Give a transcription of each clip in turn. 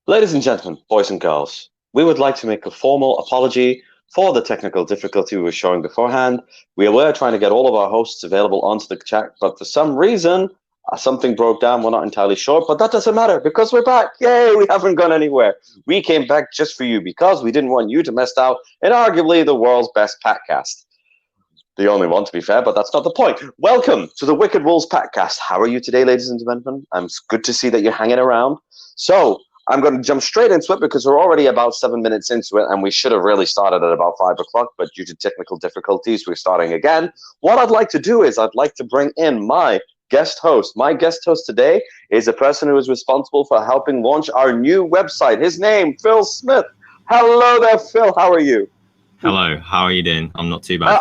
Ladies and gentlemen, boys and girls, we would like to make a formal apology for the technical difficulty we were showing beforehand. We were trying to get all of our hosts available onto the chat, but for some reason, something broke down. We're not entirely sure, but that doesn't matter because we're back. Yay, we haven't gone anywhere. We came back just for you because we didn't want you to miss out in arguably the world's best Packcast. The only one, to be fair, but that's not the point. Welcome to the Wicked Wolves Packcast. How are you today, ladies and gentlemen? It's good to see that you're hanging around. So, I'm going to jump straight into it because we're already about 7 minutes into it, and we should have really started at about 5 o'clock, but due to technical difficulties, we're starting again. What I'd like to do is I'd like to bring in my guest host. My guest host today is a person who is responsible for helping launch our new website. His name, Phil Smith. Hello there, Phil. How are you? Hello. How are you doing? I'm not too bad.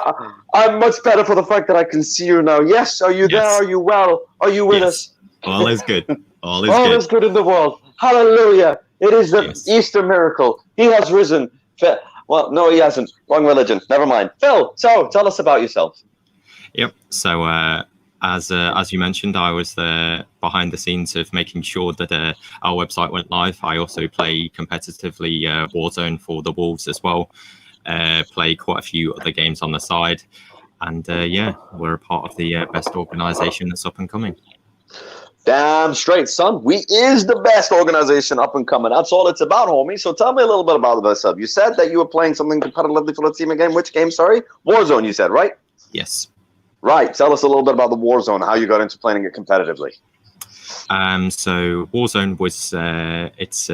I'm much better for the fact that I can see you now. Yes. Are you there? Are you well? Are you with us? All is good. All is good in the world. Hallelujah. It is the Easter miracle. He has risen. Well, no, he hasn't. Wrong religion. Never mind. Phil, so tell us about yourself. Yep. So as you mentioned, I was behind the scenes of making sure that our website went live. I also play competitively Warzone for the Wolves as well. Play quite a few other games on the side. And we're a part of the best organization that's up and coming. Damn straight, son. We is the best organization up and coming. That's all it's about, homie. So tell me a little bit about yourself. You said that you were playing something competitively for the team again. Which game, sorry? Warzone, you said, right? Yes. Right. Tell us a little bit about the Warzone, how you got into playing it competitively. So Warzone was, it's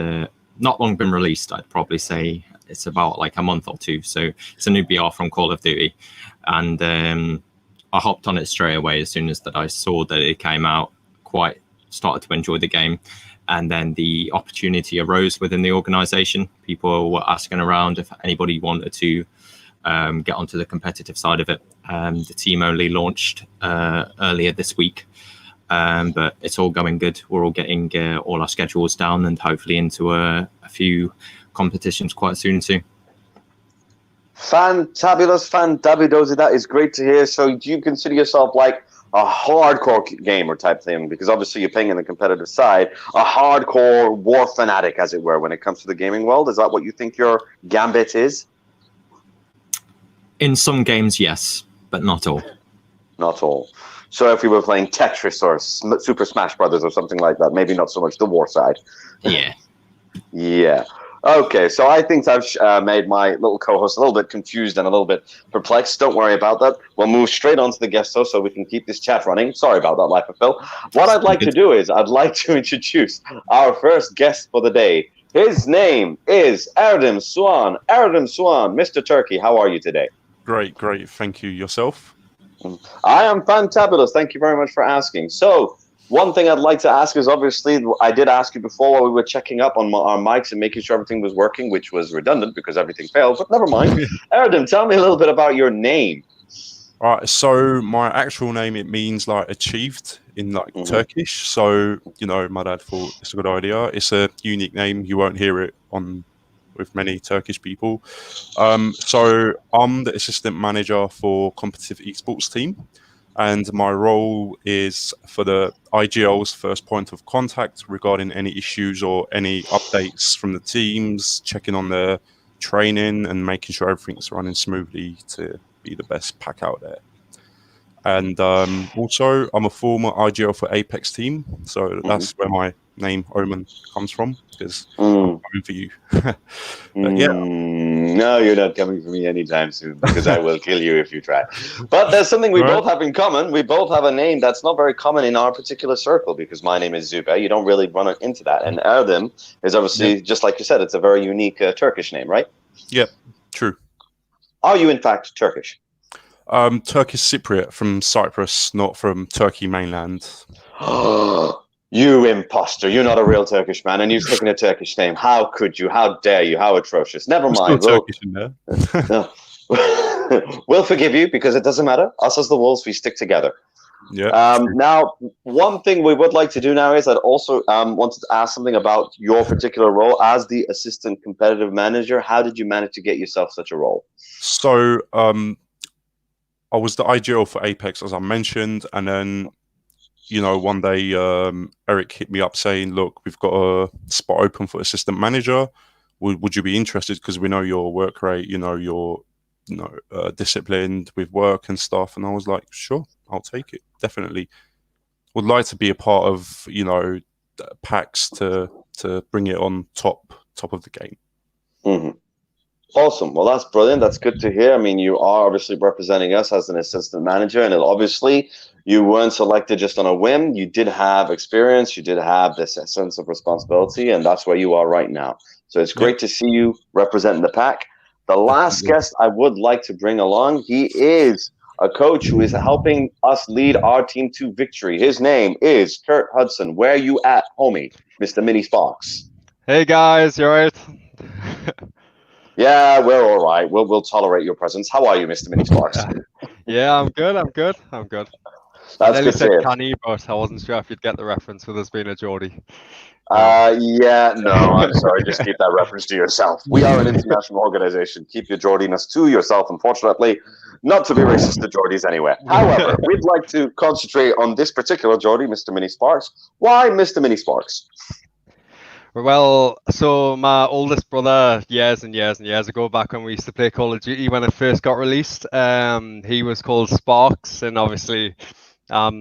not long been released, I'd probably say. It's about like a month or two. So it's a new BR from Call of Duty. And I hopped on it straight away as soon as that I saw that it came out. Quite started to enjoy the game, and then the opportunity arose within the organization. People were asking around if anybody wanted to get onto the competitive side of it. The team only launched earlier this week, but it's all going good. We're all getting all our schedules down and hopefully into a few competitions quite soon too. Fantabulous, fantabidozy. That is great to hear. So do you consider yourself like a hardcore gamer type thing, because obviously you're playing in the competitive side, a hardcore war fanatic, as it were, when it comes to the gaming world? Is that what you think your gambit is? In some games, yes, but not all. Not all. So if we were playing Tetris or Super Smash Brothers or something like that, maybe not so much the war side. Yeah. Yeah. Okay, so I think I've made my little co-host a little bit confused and a little bit perplexed. Don't worry about that. We'll move straight on to the guest host so we can keep this chat running. Sorry about that, Life of Phil. What I'd like to do is I'd like to introduce our first guest for the day. His name is Erdem Swan. Erdem Swan, Mr. Turkey, how are you today? Great. Thank you. Yourself? I am fantabulous. Thank you very much for asking. So, one thing I'd like to ask is, obviously, I did ask you before while we were checking up on our mics and making sure everything was working, which was redundant because everything failed, but never mind. Erdem, tell me a little bit about your name. All right, so my actual name, it means like achieved in like Turkish. So, my dad thought it's a good idea. It's a unique name. You won't hear it with many Turkish people. So I'm the assistant manager for competitive esports team. And my role is for the IGL's first point of contact regarding any issues or any updates from the teams, checking on their training and making sure everything's running smoothly to be the best pack out there. And also, I'm a former IGL for Apex team, so that's where my name Omen comes from, because I'm coming for you. No, you're not coming for me anytime soon, because I will kill you if you try. But there's something we both have in common. We both have a name that's not very common in our particular circle, because my name is Zupe. You don't really run into that. And Erdem is obviously, just like you said, it's a very unique Turkish name, right? Yep, true. Are you, in fact, Turkish? Turkish Cypriot from Cyprus, not from Turkey mainland. You imposter. You're not a real Turkish man, and you've taken a Turkish name. How could you? How dare you? How atrocious. Never mind. Turkish in there. We'll forgive you, because it doesn't matter. Us as the Wolves, we stick together. Yeah. Now, one thing we would like to do now is I'd also wanted to ask something about your particular role as the assistant competitive manager. How did you manage to get yourself such a role? So I was the IGL for Apex, as I mentioned, and then one day Eric hit me up saying, "Look, we've got a spot open for assistant manager. Would you be interested? Because we know your work rate, you're disciplined with work and stuff." And I was like, "Sure, I'll take it. Definitely. Would like to be a part of PAX to bring it on top of the game." Mm-hmm. Awesome. Well, that's brilliant. That's good to hear. I mean, you are obviously representing us as an assistant manager, and obviously you weren't selected just on a whim. You did have experience. You did have this sense of responsibility, and that's where you are right now. So it's great to see you representing the pack. The last guest I would like to bring along, he is a coach who is helping us lead our team to victory. His name is Kurt Hudson. Where you at, homie? Mr. Mini Sparks. Hey guys, you alright? Yeah, we're all right. We'll tolerate your presence. How are you, Mr. Mini Sparks? Yeah, I'm good. That's good to hear. Canny, but I wasn't sure if you'd get the reference with us being a Geordie. Yeah, no, I'm sorry. Just keep that reference to yourself. We are an international organization. Keep your Geordiness to yourself, unfortunately. Not to be racist to Geordies anywhere. However, we'd like to concentrate on this particular Geordie, Mr. Mini Sparks. Why Mr. Mini Sparks? Well, so my oldest brother, years and years and years ago, back when we used to play Call of Duty, when it first got released, he was called Sparks, and obviously I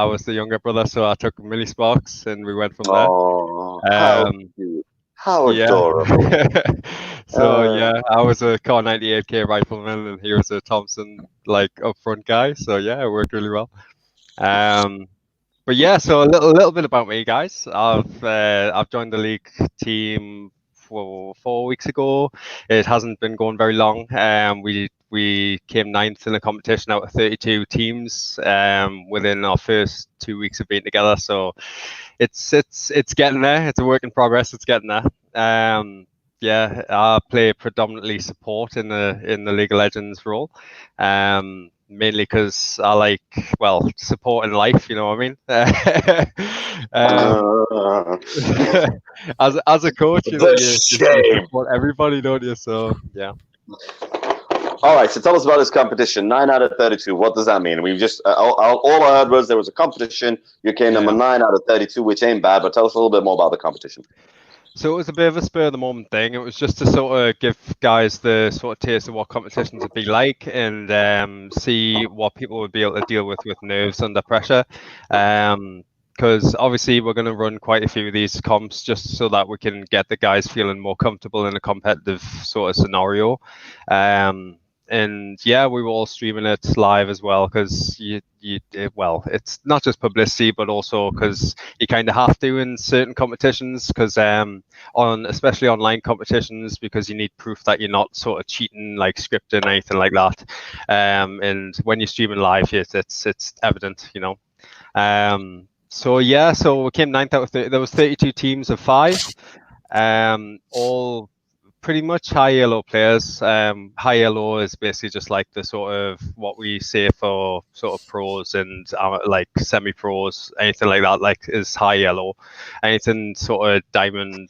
was the younger brother, so I took Millie Sparks, and we went from there. Oh, how cute. How adorable. I was a Car 98K rifleman, and he was a Thompson upfront guy, so yeah, it worked really well. But yeah, so a little bit about me, guys. I've joined the league team for 4 weeks ago. It hasn't been going very long. We came 9th in a competition out of 32 teams within our first 2 weeks of being together. So it's getting there. It's a work in progress. It's getting there. I play predominantly support in the League of Legends role. Mainly because I like, support in life, you know what I mean? As a coach, you support everybody, don't you? So, yeah. All right, so tell us about this competition. 9 out of 32. What does that mean? We've just all I heard was there was a competition. You came number 9 out of 32, which ain't bad. But tell us a little bit more about the competition. So it was a bit of a spur of the moment thing. It was just to sort of give guys the sort of taste of what competitions would be like, and see what people would be able to deal with nerves under pressure. Because obviously we're going to run quite a few of these comps just so that we can get the guys feeling more comfortable in a competitive sort of scenario. And yeah, we were all streaming it live as well, because it's not just publicity, but also because you kind of have to in certain competitions, because especially online competitions, because you need proof that you're not sort of cheating, like scripting, anything like that. And when you're streaming live, it's evident, you know. So we came 9th out of 30. There was 32 teams of 5, all pretty much high elo players. High elo is basically just like the sort of what we say for sort of pros and like semi-pros, anything like that, like is high elo. Anything sort of diamond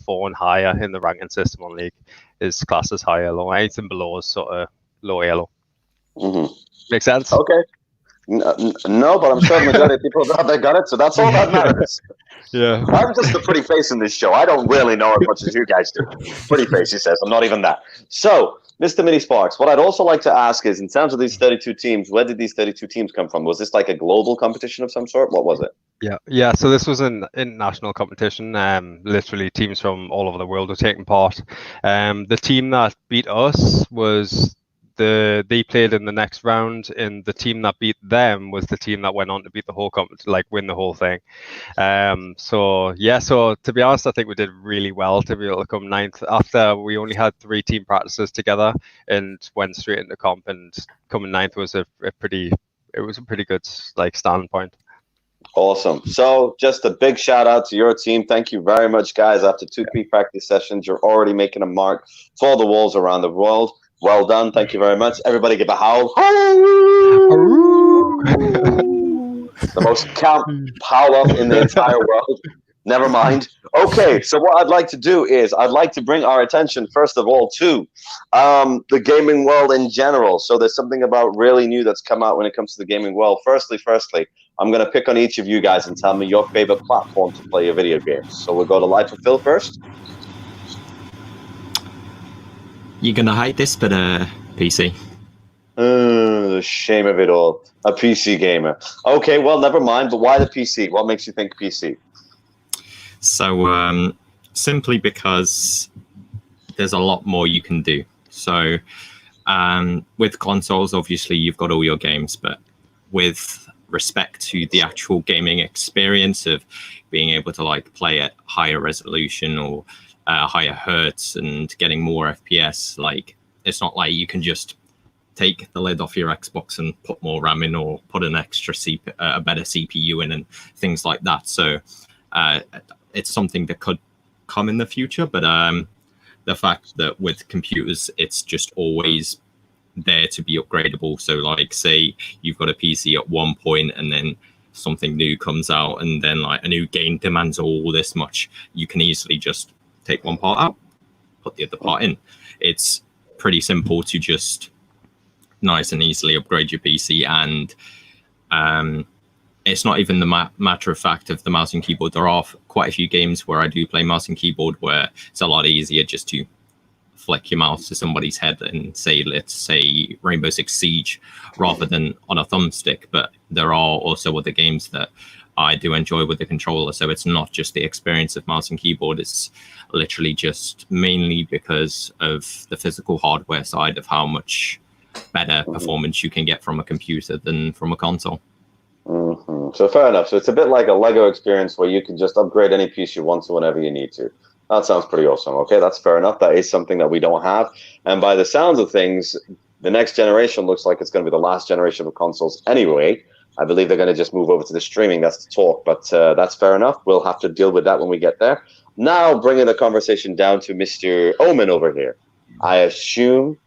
4 and higher in the ranking system on League is classed as high elo. Anything below is sort of low elo. Mm-hmm. Make sense? Okay. No, but I'm sure the majority of people out there got it, so that's all that matters. Yeah. I'm just the pretty face in this show. I don't really know as much as you guys do. Pretty face, he says. I'm not even that. So, Mr. Mini Sparks, what I'd also like to ask is, in terms of these 32 teams, where did these 32 teams come from? Was this like a global competition of some sort? What was it? Yeah. So this was an international competition. Literally, teams from all over the world were taking part. The team that beat us was they played in the next round, and the team that beat them was the team that went on to beat the whole win the whole thing. So to be honest, I think we did really well to be able to come 9th after we only had 3 team practices together and went straight into comp, and coming 9th was a pretty good starting point. Awesome. So just a big shout out to your team. Thank you very much, guys. After 2 pre-practice sessions, you're already making a mark for the Wolves around the world. Well done. Thank you very much. Everybody give a howl. The most Count Paula in the entire world. Never mind. Okay, so what I'd like to do is I'd like to bring our attention, first of all, to the gaming world in general. So there's something about really new that's come out when it comes to the gaming world. Firstly, I'm going to pick on each of you guys and tell me your favorite platform to play your video games. So we'll go to Life of Phil first. You're going to hate this, but PC. The shame of it all. A PC gamer. Okay, well, never mind. But why the PC? What makes you think PC? So simply because there's a lot more you can do. So with consoles, obviously, you've got all your games, but with respect to the actual gaming experience of being able to like play at higher resolution or higher hertz and getting more FPS, like it's not like you can just take the lid off your Xbox and put more RAM in or put an extra a better CPU in and things like that. So it's something that could come in the future, but the fact that with computers, it's just always there to be upgradable. So like say you've got a PC at one point and then something new comes out and then like a new game demands all this much, you can easily just take one part out, put the other part in. It's pretty simple to just nice and easily upgrade your PC, and it's not even the matter of fact of the mouse and keyboard. There are quite a few games where I do play mouse and keyboard where it's a lot easier just to flick your mouse to somebody's head and say, let's say Rainbow Six Siege, rather than on a thumbstick. But there are also other games that I do enjoy with the controller. So it's not just the experience of mouse and keyboard. It's literally just mainly because of the physical hardware side of how much better performance you can get from a computer than from a console. Mm-hmm. So fair enough. So it's a bit like a Lego experience where you can just upgrade any piece you want to whenever you need to. That sounds pretty awesome. Okay, that's fair enough. That is something that we don't have. And by the sounds of things, the next generation looks like it's going to be the last generation of consoles anyway. I believe they're going to just move over to the streaming. That's the talk. But that's fair enough. We'll have to deal with that when we get there. Now, bringing the conversation down to Mr. Omen over here. I assume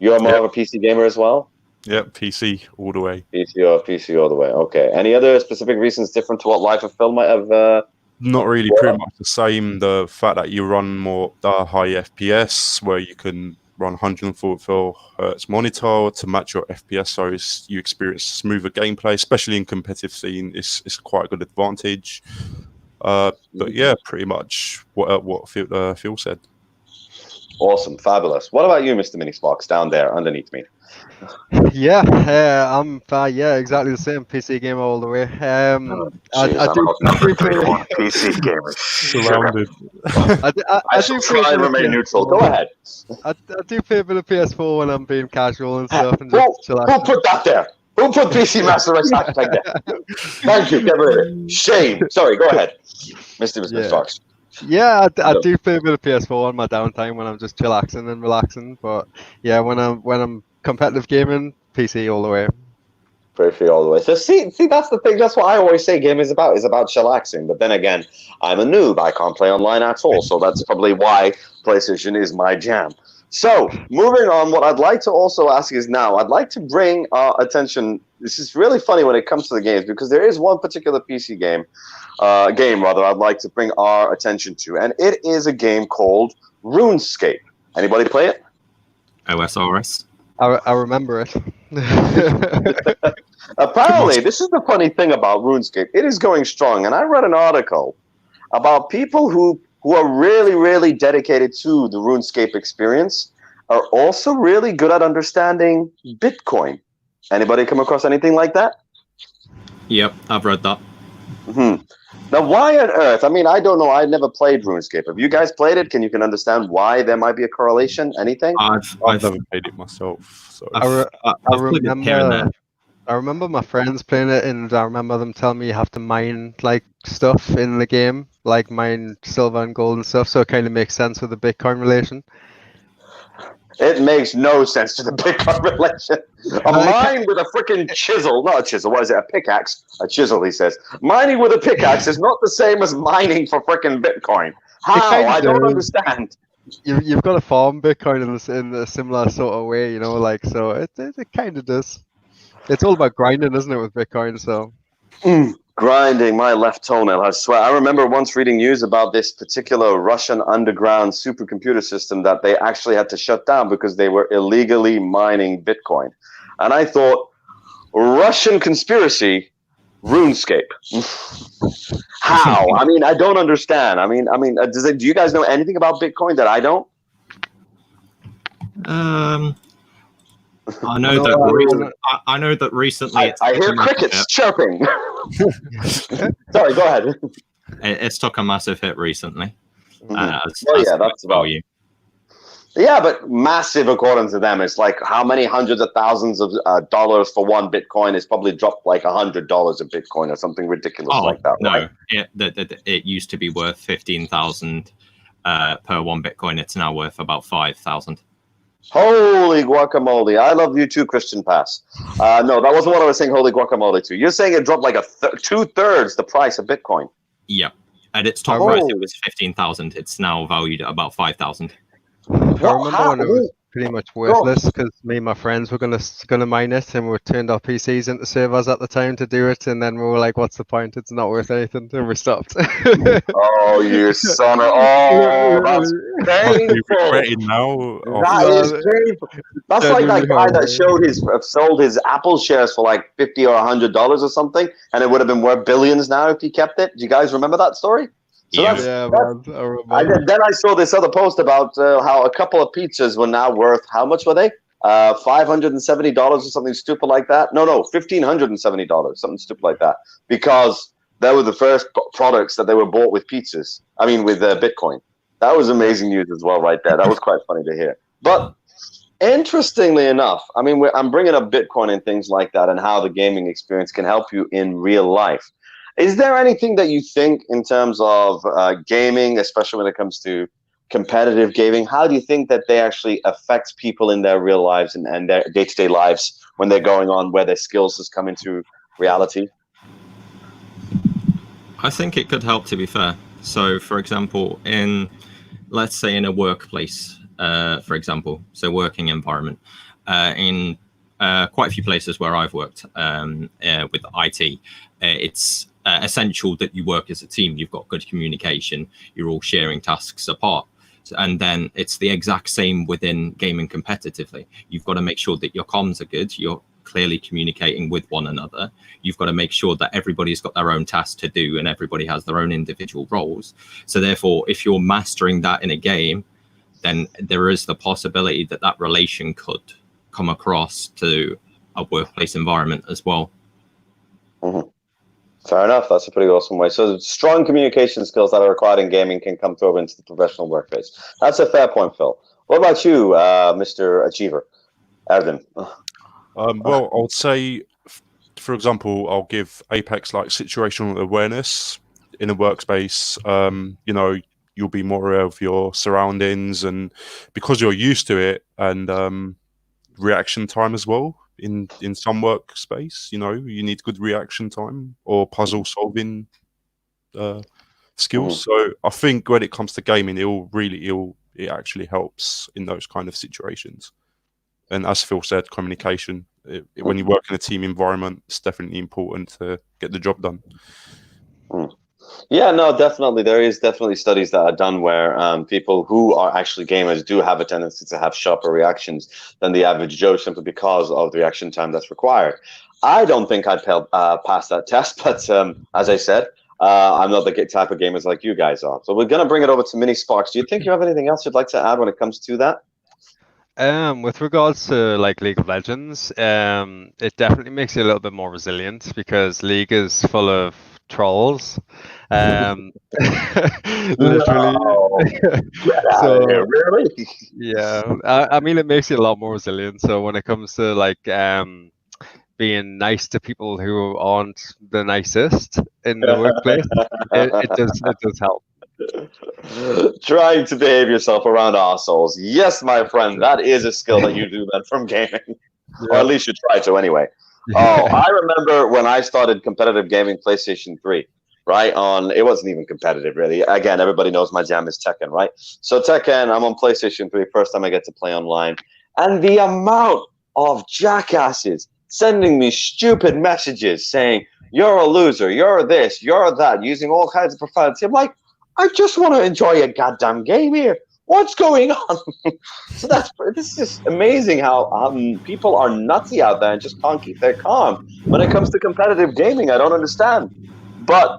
you're more of a PC gamer as well? Yep, PC all the way. PC all the way. Okay. Any other specific reasons different to what Life of Phil might have? Not really, pretty much the same. The fact that you run more high FPS, where you can run 144 hertz monitor to match your FPS, so you experience smoother gameplay, especially in competitive scene. It's quite a good advantage. But yeah, pretty much what Phil said. Awesome, fabulous. What about you, Mr. Minisparks, down there underneath me? Yeah, I'm exactly the same. PC gamer all the way. I do play PC gamers. Surrounded. I should try and remain neutral. Go ahead. I do play a bit of PS4 when I'm being casual and stuff. And who put that there? Who put PC Master Race like there? Thank you, get rid of it. Shame. Sorry, go ahead, Mr. Minisparks. Yeah, I do play a bit of PS4 on my downtime when I'm just chillaxing and relaxing. But yeah, when I'm competitive gaming, PC all the way. PC all the way. So see, that's the thing. That's what I always say. Game is about chillaxing. But then again, I'm a noob. I can't play online at all. So that's probably why PlayStation is my jam. So moving on, what I'd like to also ask is now, I'd like to bring our attention. This is really funny when it comes to the games because there is one particular PC game I'd like to bring our attention to, and it is a game called RuneScape. Anybody play it? OSRS. I remember it. Apparently, this is the funny thing about RuneScape. It is going strong, and I read an article about people who are really, really dedicated to the RuneScape experience are also really good at understanding Bitcoin. Anybody come across anything like that? Yep, I've read that. Mm-hmm. Now, why on earth? I mean, I don't know. I never played RuneScape. Have you guys played it? Can you understand why there might be a correlation? Anything? I've never played it myself. So. I remember my friends playing it, and I remember them telling me you have to mine like stuff in the game, like mine silver and gold and stuff. So it kind of makes sense with the Bitcoin relation. It makes no sense to the Bitcoin relation. A mine with a freaking chisel, not a chisel, what is it, a pickaxe? A chisel, he says. Mining with a pickaxe is not the same as mining for freaking Bitcoin. How? I don't understand. You've got to farm Bitcoin in a similar sort of way, you know, like, so it kind of does. It's all about grinding, isn't it, with Bitcoin, so. Grinding my left toenail, I swear. I remember once reading news about this particular Russian underground supercomputer system that they actually had to shut down because they were illegally mining Bitcoin. And I thought, Russian conspiracy, RuneScape. How? I mean, I don't understand. Do you guys know anything about Bitcoin that I don't? I know that. I know that recently. I hear crickets chirping. Sorry, go ahead. It's took a massive hit recently. That's about you. Yeah, but massive according to them. It's like how many hundreds of thousands of dollars for one Bitcoin is probably dropped like $100 a Bitcoin or something ridiculous like that. No, right? it used to be worth 15,000 per one Bitcoin. It's now worth about 5,000. Holy guacamole. I love you too, Christian Pass. No, that wasn't what I was saying holy guacamole to. You're saying it dropped like 2/3 the price of Bitcoin. Yeah. At its top price, it was 15,000. It's now valued at about 5,000. I remember when it was pretty much worthless because me and my friends were gonna mine it, and we turned our PCs into servers at the time to do it, and then we were like, "What's the point? It's not worth anything," and we stopped. Oh, you son of! Oh, that's painful. That is painful. That's like that guy that sold his Apple shares for like $50 or $100 or something, and it would have been worth billions now if he kept it. Do you guys remember that story? So man. Then I saw this other post about how a couple of pizzas were now worth, how much were they? $570 or something stupid like that. No, $1,570, something stupid like that. Because they were the first products that they were bought with pizzas. I mean, with Bitcoin. That was amazing news as well right there. That was quite funny to hear. But interestingly enough, I mean, I'm bringing up Bitcoin and things like that and how the gaming experience can help you in real life. Is there anything that you think in terms of gaming, especially when it comes to competitive gaming, how do you think that they actually affect people in their real lives and their day-to-day lives when they're going on, where their skills has come into reality? I think it could help, to be fair. So, for example, let's say in a workplace, for example, so working environment, in quite a few places where I've worked with IT, it's essential that you work as a team. You've got good communication. You're all sharing tasks apart. And then it's the exact same within gaming competitively. You've got to make sure that your comms are good. You're clearly communicating with one another. You've got to make sure that everybody's got their own tasks to do and everybody has their own individual roles. So therefore, if you're mastering that in a game, then there is the possibility that that relation could come across to a workplace environment as well. Mm-hmm. Fair enough. That's a pretty awesome way. So strong communication skills that are required in gaming can come through into the professional workplace. That's a fair point, Phil. What about you, Mr. Achiever? Erden? Well, I would say, for example, I'll give Apex like situational awareness in a workspace. You'll be more aware of your surroundings, and because you're used to it, and reaction time as well. In some workspace, you need good reaction time or puzzle solving skills. So I think when it comes to gaming, it actually helps in those kind of situations. And as Phil said, communication. When you work in a team environment, it's definitely important to get the job done. Yeah, no, definitely. There is definitely studies that are done where people who are actually gamers do have a tendency to have sharper reactions than the average Joe simply because of the reaction time that's required. I don't think I'd pass that test, but as I said, I'm not the type of gamers like you guys are. So we're going to bring it over to Mini Sparks. Do you think you have anything else you'd like to add when it comes to that? With regards to like League of Legends, it definitely makes you a little bit more resilient because League is full of trolls. Literally. So really? Yeah, I mean it makes you a lot more resilient. So when it comes to like being nice to people who aren't the nicest in the workplace, it does help. Trying to behave yourself around assholes. Yes, my friend, that is a skill that you do then from gaming. Yeah. Or at least you try to anyway. Oh, I remember when I started competitive gaming PlayStation 3, right? It wasn't even competitive really. Again, everybody knows my jam is Tekken, right? So Tekken, I'm on PlayStation 3, first time I get to play online. And the amount of jackasses sending me stupid messages saying, you're a loser, you're this, you're that, using all kinds of profanity. I'm like, I just want to enjoy a goddamn game here. What's going on? So this is just amazing how people are nutty out there and just can't keep their calm when it comes to competitive gaming. I don't understand. But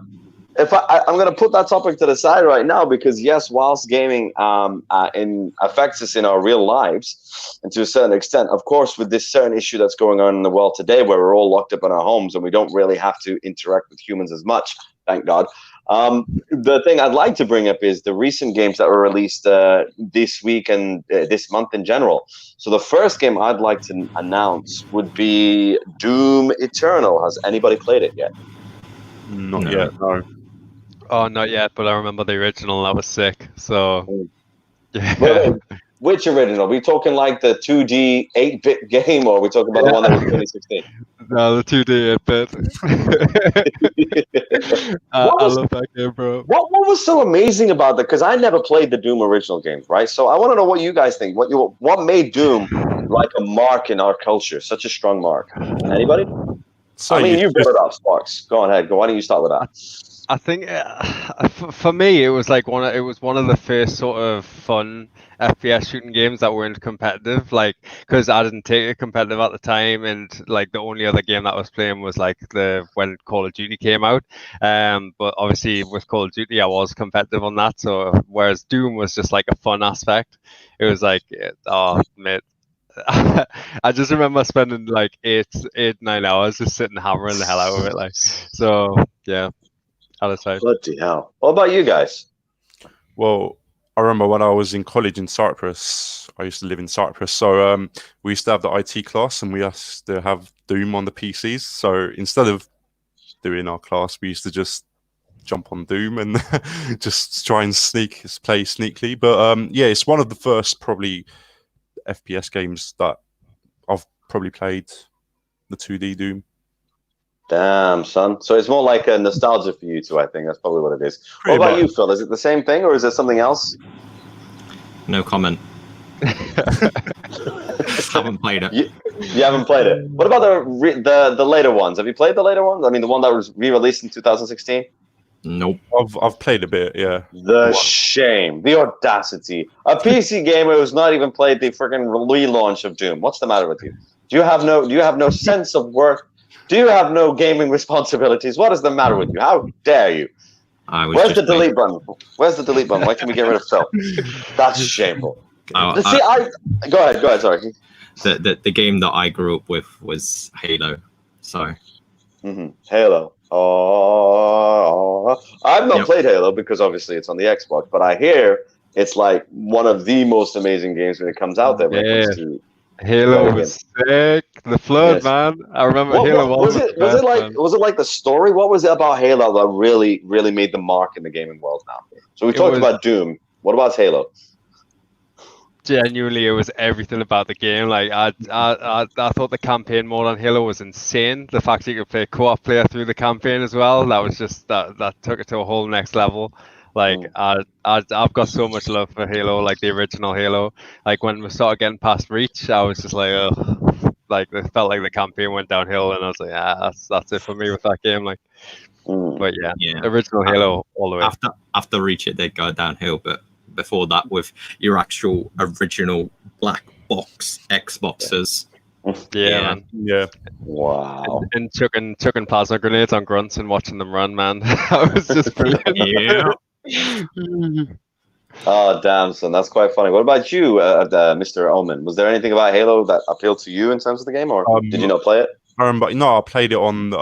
if I'm going to put that topic to the side right now, because yes, whilst gaming affects us in our real lives, and to a certain extent, of course, with this certain issue that's going on in the world today, where we're all locked up in our homes and we don't really have to interact with humans as much, thank God. The thing I'd like to bring up is the recent games that were released this week and this month in general. So the first game I'd like to announce would be Doom Eternal. Has anybody played it yet? Not yet, no. Oh, not yet, but I remember the original. That was sick. So, yeah. Wait, which original? Are we talking like the 2D 8-bit game, or are we talking about the one that was 2016? No, the 2D 8-bit. I love that game, bro. What was so amazing about that? Because I never played the Doom original games, right? So I want to know what you guys think. What made Doom like a mark in our culture, such a strong mark? Anybody? So I mean, you brought it up, Sparks. Go ahead. Why don't you start with that? I think for me it was like one of the first sort of fun FPS shooting games that weren't competitive, like because I didn't take it competitive at the time, and like the only other game that I was playing was like when Call of Duty came out. But obviously with Call of Duty I was competitive on that. So whereas Doom was just like a fun aspect, it was like, oh mate. I just remember spending like 9 hours just sitting hammering the hell out of it, like. So yeah. Bloody hell. What about you guys? Well, I remember when I was in college in Cyprus, I used to live in Cyprus. So we used to have the IT class and we used to have Doom on the PCs. So instead of doing our class, we used to just jump on Doom and just try and play sneakily. But yeah, it's one of the first probably FPS games that I've probably played, the 2D Doom. Damn, son. So it's more like a nostalgia for you two, I think. That's probably what it is. What about you, Phil? Is it the same thing or is it something else? No comment. Haven't played it. You haven't played it. What about the later ones? Have you played the later ones? I mean, the one that was re-released in 2016? Nope. I've played a bit, yeah. The shame, the audacity. A PC gamer who's not even played the freaking relaunch of Doom. What's the matter with you? Do you have no sense of work? Do you have no gaming responsibilities? What is the matter with you? How dare you? Where's the delete button? Where's the delete button? Why can't we get rid of Phil? That's shameful. Go ahead. Sorry. The game that I grew up with was Halo. So. Halo. I've not played Halo because obviously it's on the Xbox, but I hear it's like one of the most amazing games when it comes out there. When it comes to Halo was sick. The Flood, man. I remember Halo. Was it like the story? What was it about Halo that really made the mark in the gaming world now? So we talked about Doom. What about Halo? Genuinely, it was everything about the game. Like I thought the campaign mode on Halo was insane. The fact that you could play co-op player through the campaign as well, that was just that took it to a whole next level. Like I've got so much love for Halo, like the original Halo. Like when we started getting past Reach, I was just like, like it felt like the campaign went downhill, and I was like, that's it for me with that game. Like, but yeah, original Halo all the way. After Reach, it did go downhill, but before that, with your actual original black box Xboxes. Yeah. Wow. And chucking plasma grenades on grunts and watching them run, man. That was just brilliant. Yeah. Oh, damn, son. That's quite funny. What about you, Mr. Omen? Was there anything about Halo that appealed to you in terms of the game, or did you not play it? I played it on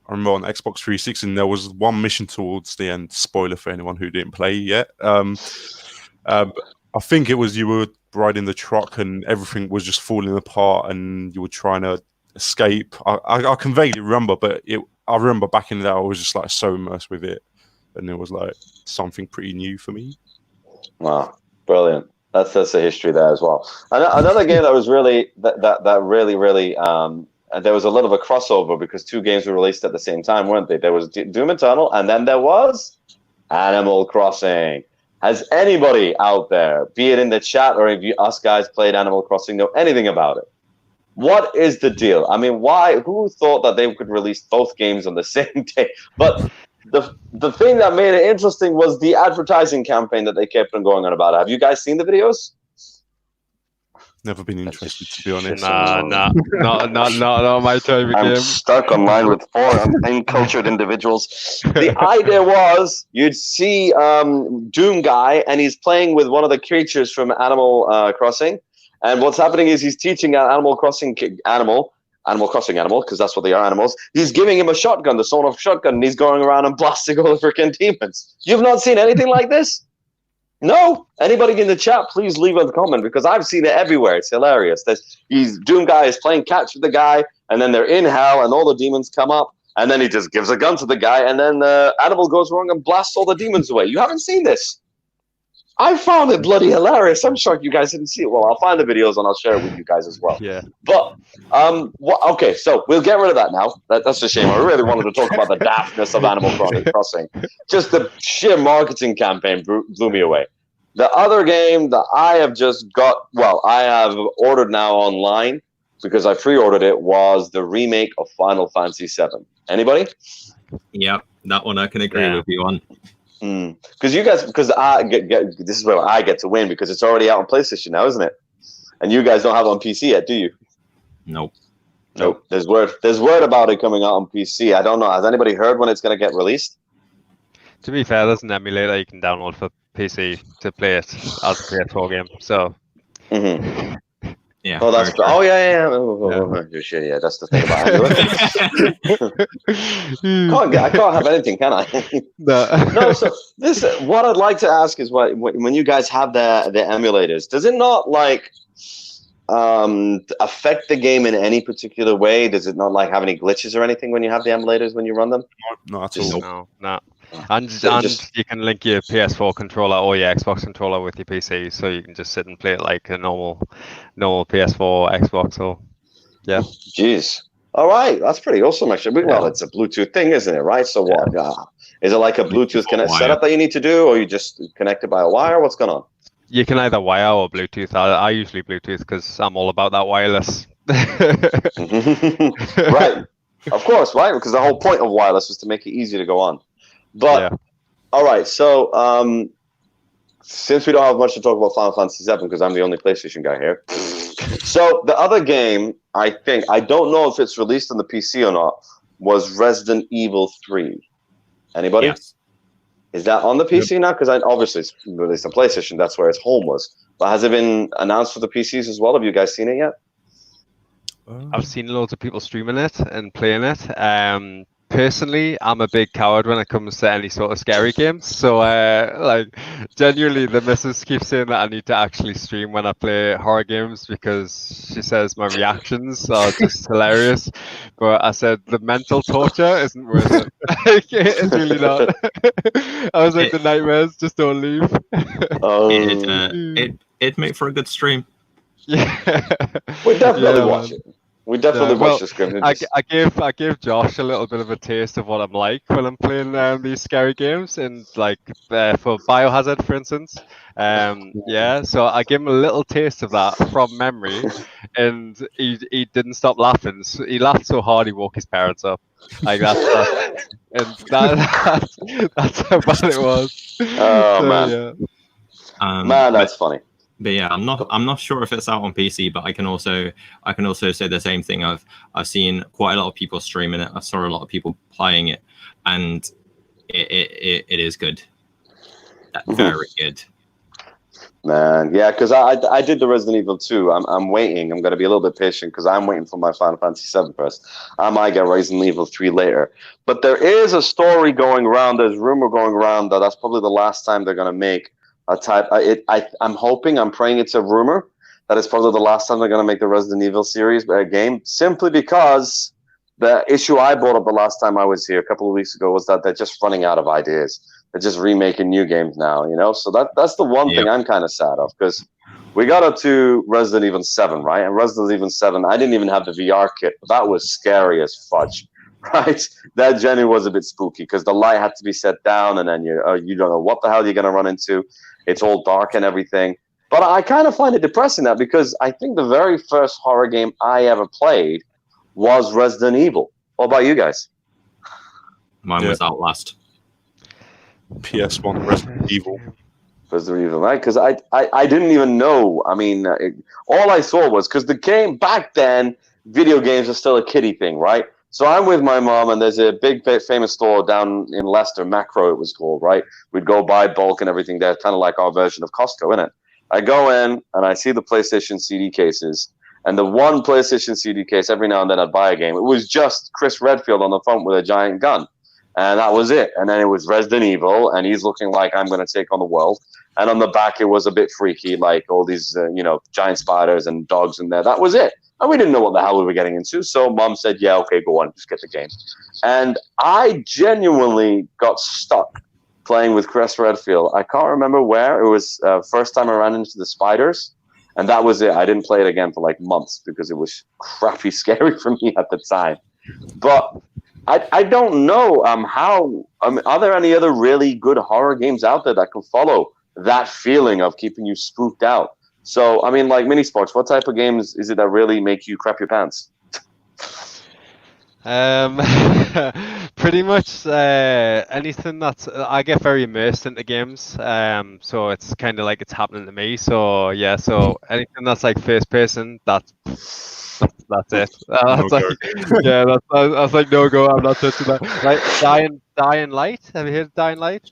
I remember on Xbox 360, and there was one mission towards the end. Spoiler for anyone who didn't play yet. I think it was you were riding the truck and everything was just falling apart, and you were trying to escape. I can vaguely remember, but I remember back in the day I was just like so immersed with it, and it was like something pretty new for me. Wow, brilliant! That's a history there as well. Another game that was really that really there was a little of a crossover because two games were released at the same time, weren't they? There was Doom Eternal, and then there was Animal Crossing. Has anybody out there, be it in the chat or if us guys played Animal Crossing, know anything about it? What is the deal? I mean, why? Who thought that they could release both games on the same day? But the thing that made it interesting was the advertising campaign that they kept on going on about it. Have you guys seen the videos? Never been interested, to be honest. Not my type of I'm game. stuck online with 4 uncultured individuals. The idea was you'd see Doom Guy, and he's playing with one of the creatures from Animal Crossing. And what's happening is he's teaching an Animal Crossing animal, because that's what they are, animals. He's giving him a shotgun, the sawed-off shotgun, and he's going around and blasting all the freaking demons. You've not seen anything like this? No? Anybody in the chat, please leave a comment, because I've seen it everywhere. It's hilarious. Doom Guy is playing catch with the guy, and then they're in hell, and all the demons come up, and then he just gives a gun to the guy, and then the animal goes wrong and blasts all the demons away. You haven't seen this? I found it bloody hilarious. I'm shocked you guys didn't see it. Well, I'll find the videos and I'll share it with you guys as well. Yeah. But okay, so we'll get rid of that now. That's a shame. I really wanted to talk about the daftness of Animal Crossing. Just the sheer marketing campaign blew me away. The other game that I have I have ordered now online because I pre-ordered it, was the remake of Final Fantasy VII. Anybody? Yep, that one I can agree with you on. Because this is where I get to win, because it's already out on PlayStation now, isn't it? And you guys don't have it on PC yet, do you? Nope. There's word about it coming out on PC. I don't know. Has anybody heard when it's going to get released? To be fair, there's an emulator you can download for PC to play it as a PS4 game. So. Mm-hmm. Yeah. Oh, that's yeah. That's the thing about it. I can't have anything, can I? No. So what I'd like to ask is, when you guys have the emulators, does it not affect the game in any particular way? Does it not have any glitches or anything when you have the emulators when you run them? No, not at all. No. And you can link your PS4 controller or your Xbox controller with your PC, so you can just sit and play it like a normal PS4, Xbox, or yeah. Jeez. All right, that's pretty awesome, actually. Well, it's a Bluetooth thing, isn't it? Right. So what? Is it like a Bluetooth setup that you need to do, or you just connect it by a wire? What's going on? You can either wire or Bluetooth. I usually Bluetooth because I'm all about that wireless. Right. Of course, right? Because the whole point of wireless is to make it easy to go on. But all right, so since we don't have much to talk about Final Fantasy VII, because I'm the only PlayStation guy here, so the other game, I don't know if it's released on the PC or not, was Resident Evil 3. Anybody? Yes. Is that on the PC now? Because obviously it's released on PlayStation. That's where its home was. But has it been announced for the PCs as well? Have you guys seen it yet? I've seen loads of people streaming it and playing it. Personally, I'm a big coward when it comes to any sort of scary games. So, genuinely, the missus keeps saying that I need to actually stream when I play horror games, because she says my reactions are just hilarious. But I said the mental torture isn't worth it. It's really not. I was like, the nightmares just don't leave. It'd make for a good stream. Yeah, we definitely watch it. We definitely watch the script. I gave Josh a little bit of a taste of what I'm like when I'm playing these scary games, and for Biohazard, for instance. So I gave him a little taste of that from memory, and he didn't stop laughing. So he laughed so hard he woke his parents up. Like that's how bad it was. Oh man, man, that's funny. But yeah, I'm not sure if it's out on PC, but I can also say the same thing. I've seen quite a lot of people streaming it. I saw a lot of people playing it, and it is good. Very good. Man, yeah, because I did the Resident Evil 2. I'm waiting. I'm going to be a little bit patient because I'm waiting for my Final Fantasy 7 first. I might get Resident Evil 3 later. But there is a story going around. There's rumor going around that that's probably the last time they're going to make I'm praying it's a rumor that it's probably the last time they're going to make the Resident Evil series game, simply because the issue I brought up the last time I was here a couple of weeks ago was that they're just running out of ideas. They're just remaking new games now, so that's the one thing I'm kind of sad of, because we got up to Resident Evil 7, right? And Resident Evil 7, I didn't even have the VR kit, but that was scary as fudge. Right, that genuinely was a bit spooky because the light had to be set down, and then you don't know what the hell you're going to run into. It's all dark and everything. But I kind of find it depressing that because I think the very first horror game I ever played was Resident Evil. What about you guys? Mine was Outlast. PS1 Resident Evil. Resident Evil, right? Because I didn't even know. I mean, all I saw was because the game back then, video games are still a kiddie thing, right? So I'm with my mom, and there's a big famous store down in Leicester, Macro it was called, right? We'd go buy bulk and everything there, kind of like our version of Costco, innit? I go in and I see the PlayStation CD cases, and the one PlayStation CD case, every now and then I'd buy a game. It was just Chris Redfield on the front with a giant gun. And that was it. And then it was Resident Evil, and he's looking like I'm going to take on the world. And on the back, it was a bit freaky, like all these, giant spiders and dogs in there. That was it. And we didn't know what the hell we were getting into. So Mom said, yeah, okay, go on, just get the game. And I genuinely got stuck playing with Chris Redfield. I can't remember where. It was first time I ran into the spiders. And that was it. I didn't play it again for like months because it was crappy scary for me at the time. But I don't know are there any other really good horror games out there that can follow that feeling of keeping you spooked out? So, I mean, like mini sports, what type of games is it that really make you crap your pants? Pretty much anything that's I get very immersed into games. So it's kind of like it's happening to me. So yeah, so anything that's like first person, that's it. That's like, yeah, that's like no go. I'm not touching that. Like Dying Light. Have you heard of Dying Light?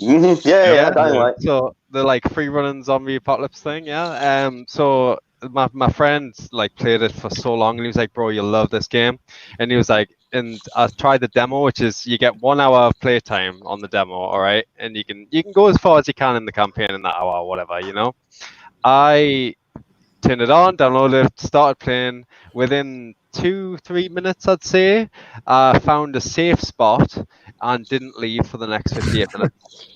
Mm-hmm. Yeah, Dying Light. So the like free running zombie apocalypse thing, yeah. So my friend like played it for so long, and he was like, "Bro, you'll love this game." And he was like, and I tried the demo, which is you get 1 hour of playtime on the demo, all right, and you can go as far as you can in the campaign in that hour or whatever, you know. I turned it on, downloaded it, started playing. Within 2-3 minutes, I'd say, I found a safe spot and didn't leave for the next 58 minutes.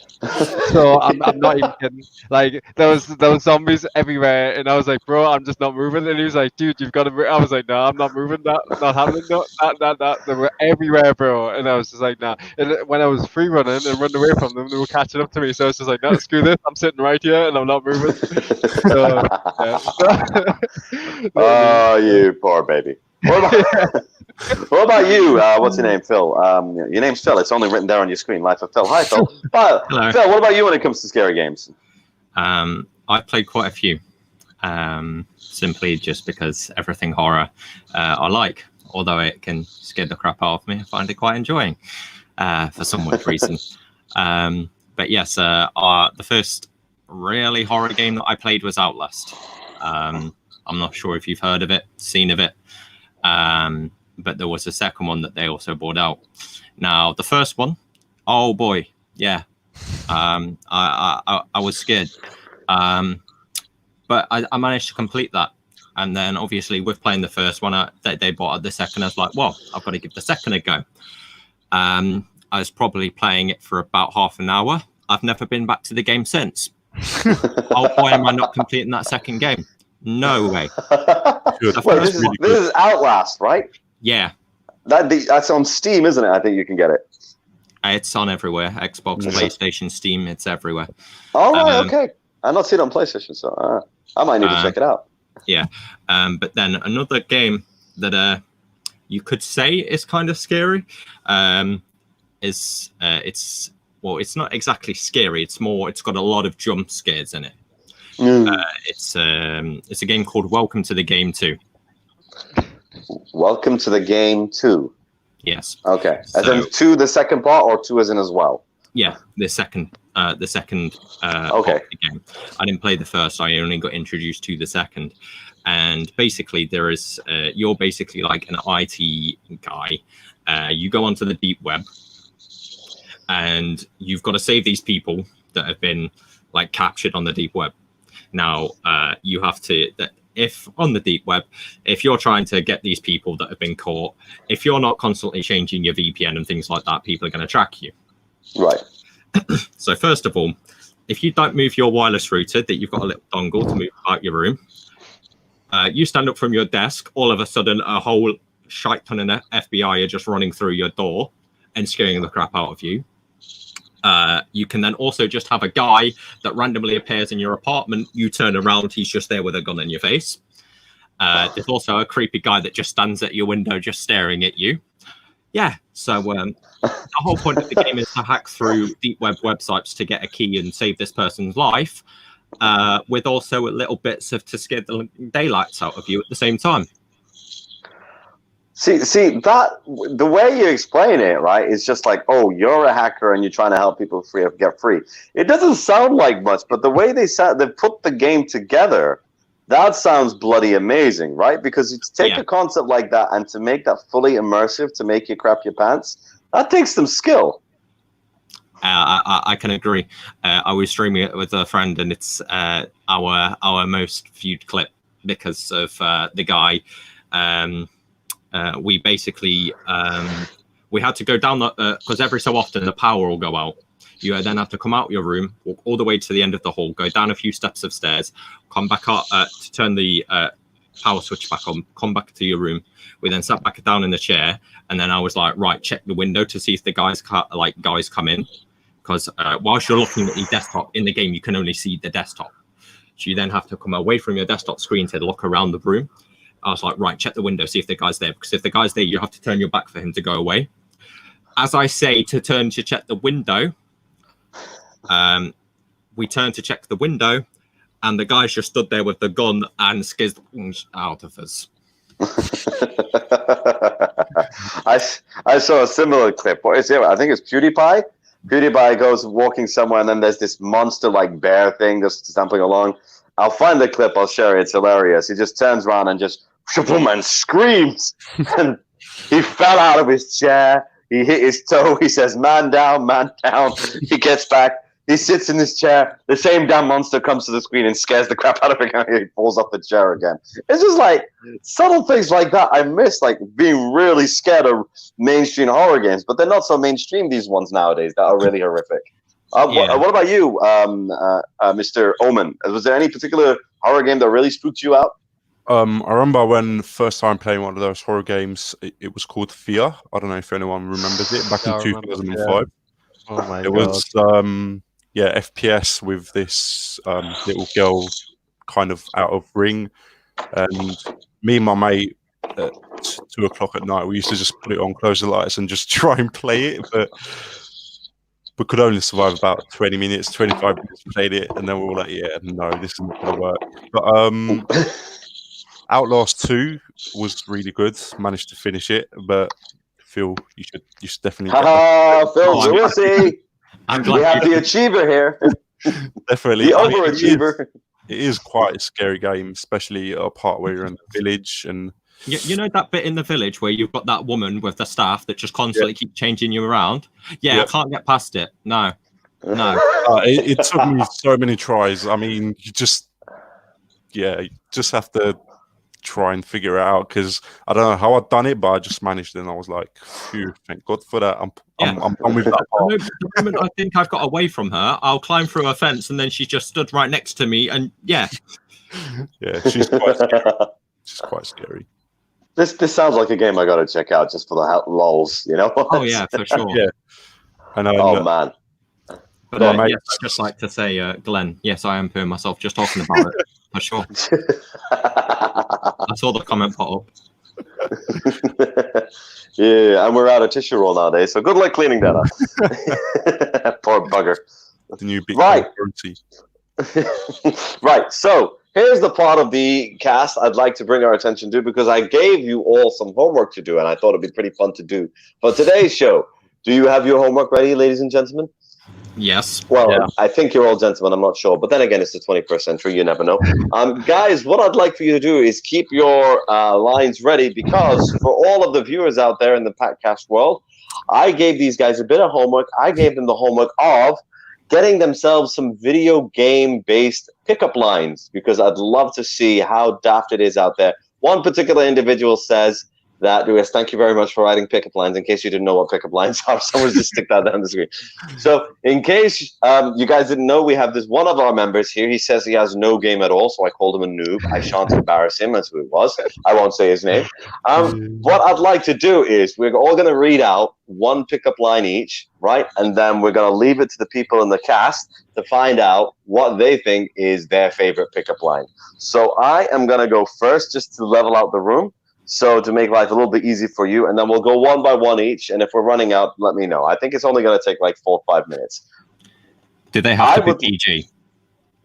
So I'm not even kidding. Like there was zombies everywhere, and I was like, bro, I'm just not moving. And he was like, dude, you've got to move. I was like, no, I'm not moving. Not happening. No, that. They were everywhere, bro. And I was just like, nah. And when I was free running and running away from them, they were catching up to me. So I was just like, no, screw this. I'm sitting right here and I'm not moving. So, yeah. Oh, you poor baby. What about you? What's your name, Phil? Your name's Phil. It's only written there on your screen. Life of Phil. Hi, Phil. Hello. Phil, what about you when it comes to scary games? I've played quite a few, simply just because everything horror I like. Although it can scare the crap out of me, I find it quite enjoying for some weird reason. But yes, the first really horror game that I played was Outlast. I'm not sure if you've heard of it, seen of it. But there was a second one that they also brought out. Now, the first one, oh boy, yeah. I was scared. But I managed to complete that. And then obviously with playing the first one, they brought out the second. I was like, well, I've got to give the second a go. I was probably playing it for about half an hour. I've never been back to the game since. Oh boy, am I not completing that second game? No way. Wait, this is Outlast, right? Yeah. That's on Steam, isn't it? I think you can get it. It's on everywhere. Xbox, PlayStation, Steam, it's everywhere. Oh, right, okay. I've not seen it on PlayStation, so I might need to check it out. Yeah. But then another game that you could say is kind of scary is it's not exactly scary. It's got a lot of jump scares in it. It's a game called Welcome to the Game 2. Welcome to the Game 2. Yes. Okay. As in 2, the second part, or 2 as in as well? Yeah, the second okay. part of the game. I didn't play the first. I only got introduced to the second. And basically, there is you're basically like an IT guy. You go onto the deep web, and you've got to save these people that have been like captured on the deep web. Now, you have to, if on the deep web, if you're trying to get these people that have been caught, if you're not constantly changing your VPN and things like that, people are going to track you. Right. So first of all, if you don't move your wireless router that you've got a little dongle to move out your room, you stand up from your desk, all of a sudden a whole shite ton of FBI are just running through your door and scaring the crap out of you. You can then also just have a guy that randomly appears in your apartment. You turn around, he's just there with a gun in your face. There's also a creepy guy that just stands at your window just staring at you. Yeah, so the whole point of the game is to hack through deep web websites to get a key and save this person's life, with also little bits of to scare the daylights out of you at the same time. See that the way you explain it, right, is just like, oh, you're a hacker and you're trying to help people get free. It doesn't sound like much, but the way they put the game together, that sounds bloody amazing, right? Because you take a concept like that and to make that fully immersive, to make you crap your pants, that takes some skill. I can agree. I was streaming it with a friend, and it's our most viewed clip because of the guy. We basically we had to go down because every so often the power will go out. You then have to come out your room, walk all the way to the end of the hall, go down a few steps of stairs, come back up to turn the power switch back on, come back to your room. We then sat back down in the chair, and then I was like, right, check the window to see if the guys come in, because whilst you're looking at your desktop in the game, you can only see the desktop. So you then have to come away from your desktop screen to look around the room. I was like, right, check the window, see if the guy's there, because if the guy's there, you have to turn your back for him to go away. As I say to turn to check the window, we turned to check the window, and the guy just stood there with the gun and scares the out of us. I saw a similar clip. What is it? I think it's PewDiePie. PewDiePie goes walking somewhere, and then there's this monster like bear thing just stamping along. I'll find the clip. I'll share it. It's hilarious. He just turns around and just shaboom and screams. And he fell out of his chair. He hit his toe. He says, "Man down, man down." He gets back. He sits in his chair. The same damn monster comes to the screen and scares the crap out of him. He falls off the chair again. It's just like subtle things like that. I miss like being really scared of mainstream horror games, but they're not so mainstream, these ones nowadays that are really horrific. What about you, Mr. Omen? Was there any particular horror game that really spooked you out? I remember when first time playing one of those horror games, it was called Fear. I don't know if anyone remembers it, back in 2005. Yeah. Oh my God. It was FPS with this little girl kind of out of ring, and me and my mate at 2 o'clock at night, we used to just put it on, close the lights, and just try and play it, but we could only survive about 20 minutes, 25 minutes, played it, and then we were like, yeah, no, this isn't going to work. But Outlast 2 was really good, managed to finish it, but Phil, you should definitely Phil Lewisy. We have the achiever here. Definitely. The overachiever. It is quite a scary game, especially a part where you're in the village. And you know that bit in the village where you've got that woman with the staff that just constantly keep changing you around? Yeah, I can't get past it. No. It took me so many tries. I mean, you just have to try and figure it out, because I don't know how I'd done it, but I just managed it, and I was like, phew, thank God for that. I'm with that part. The moment I think I've got away from her, I'll climb through a fence, and then she just stood right next to me, and she's quite scary. This sounds like a game I got to check out just for the lols, you know? Oh yeah, for sure. Yeah. Oh man. But yes, I'd just like to say, Glenn, yes, I am pooing myself just talking about it, for sure. I saw the comment pop up. Yeah, and we're out of tissue roll nowadays, so good luck cleaning that up. Poor bugger. The new big currency. Right, so here's the part of the cast I'd like to bring our attention to, because I gave you all some homework to do, and I thought it'd be pretty fun to do. For today's show, do you have your homework ready, ladies and gentlemen? Yes. Well, I think you're all gentlemen. I'm not sure. But then again, it's the 21st century. You never know. Guys, what I'd like for you to do is keep your lines ready, because for all of the viewers out there in the Packcast world, I gave these guys a bit of homework. I gave them the homework of getting themselves some video game-based pickup lines, because I'd love to see how daft it is out there. One particular individual says, that. Yes, thank you very much for writing pickup lines. In case you didn't know what pickup lines are, someone just stick that down the screen. So, in case you guys didn't know, we have this one of our members here. He says he has no game at all, so I called him a noob. I shan't embarrass him. That's who it was. I won't say his name. What I'd like to do is we're all going to read out one pickup line each, right? And then we're going to leave it to the people in the cast to find out what they think is their favorite pickup line. So I am going to go first just to level out the room. So to make life a little bit easy for you, and then we'll go one by one each. And if we're running out, let me know. I think it's only going to take like 4 or 5 minutes. Do they have to be PG?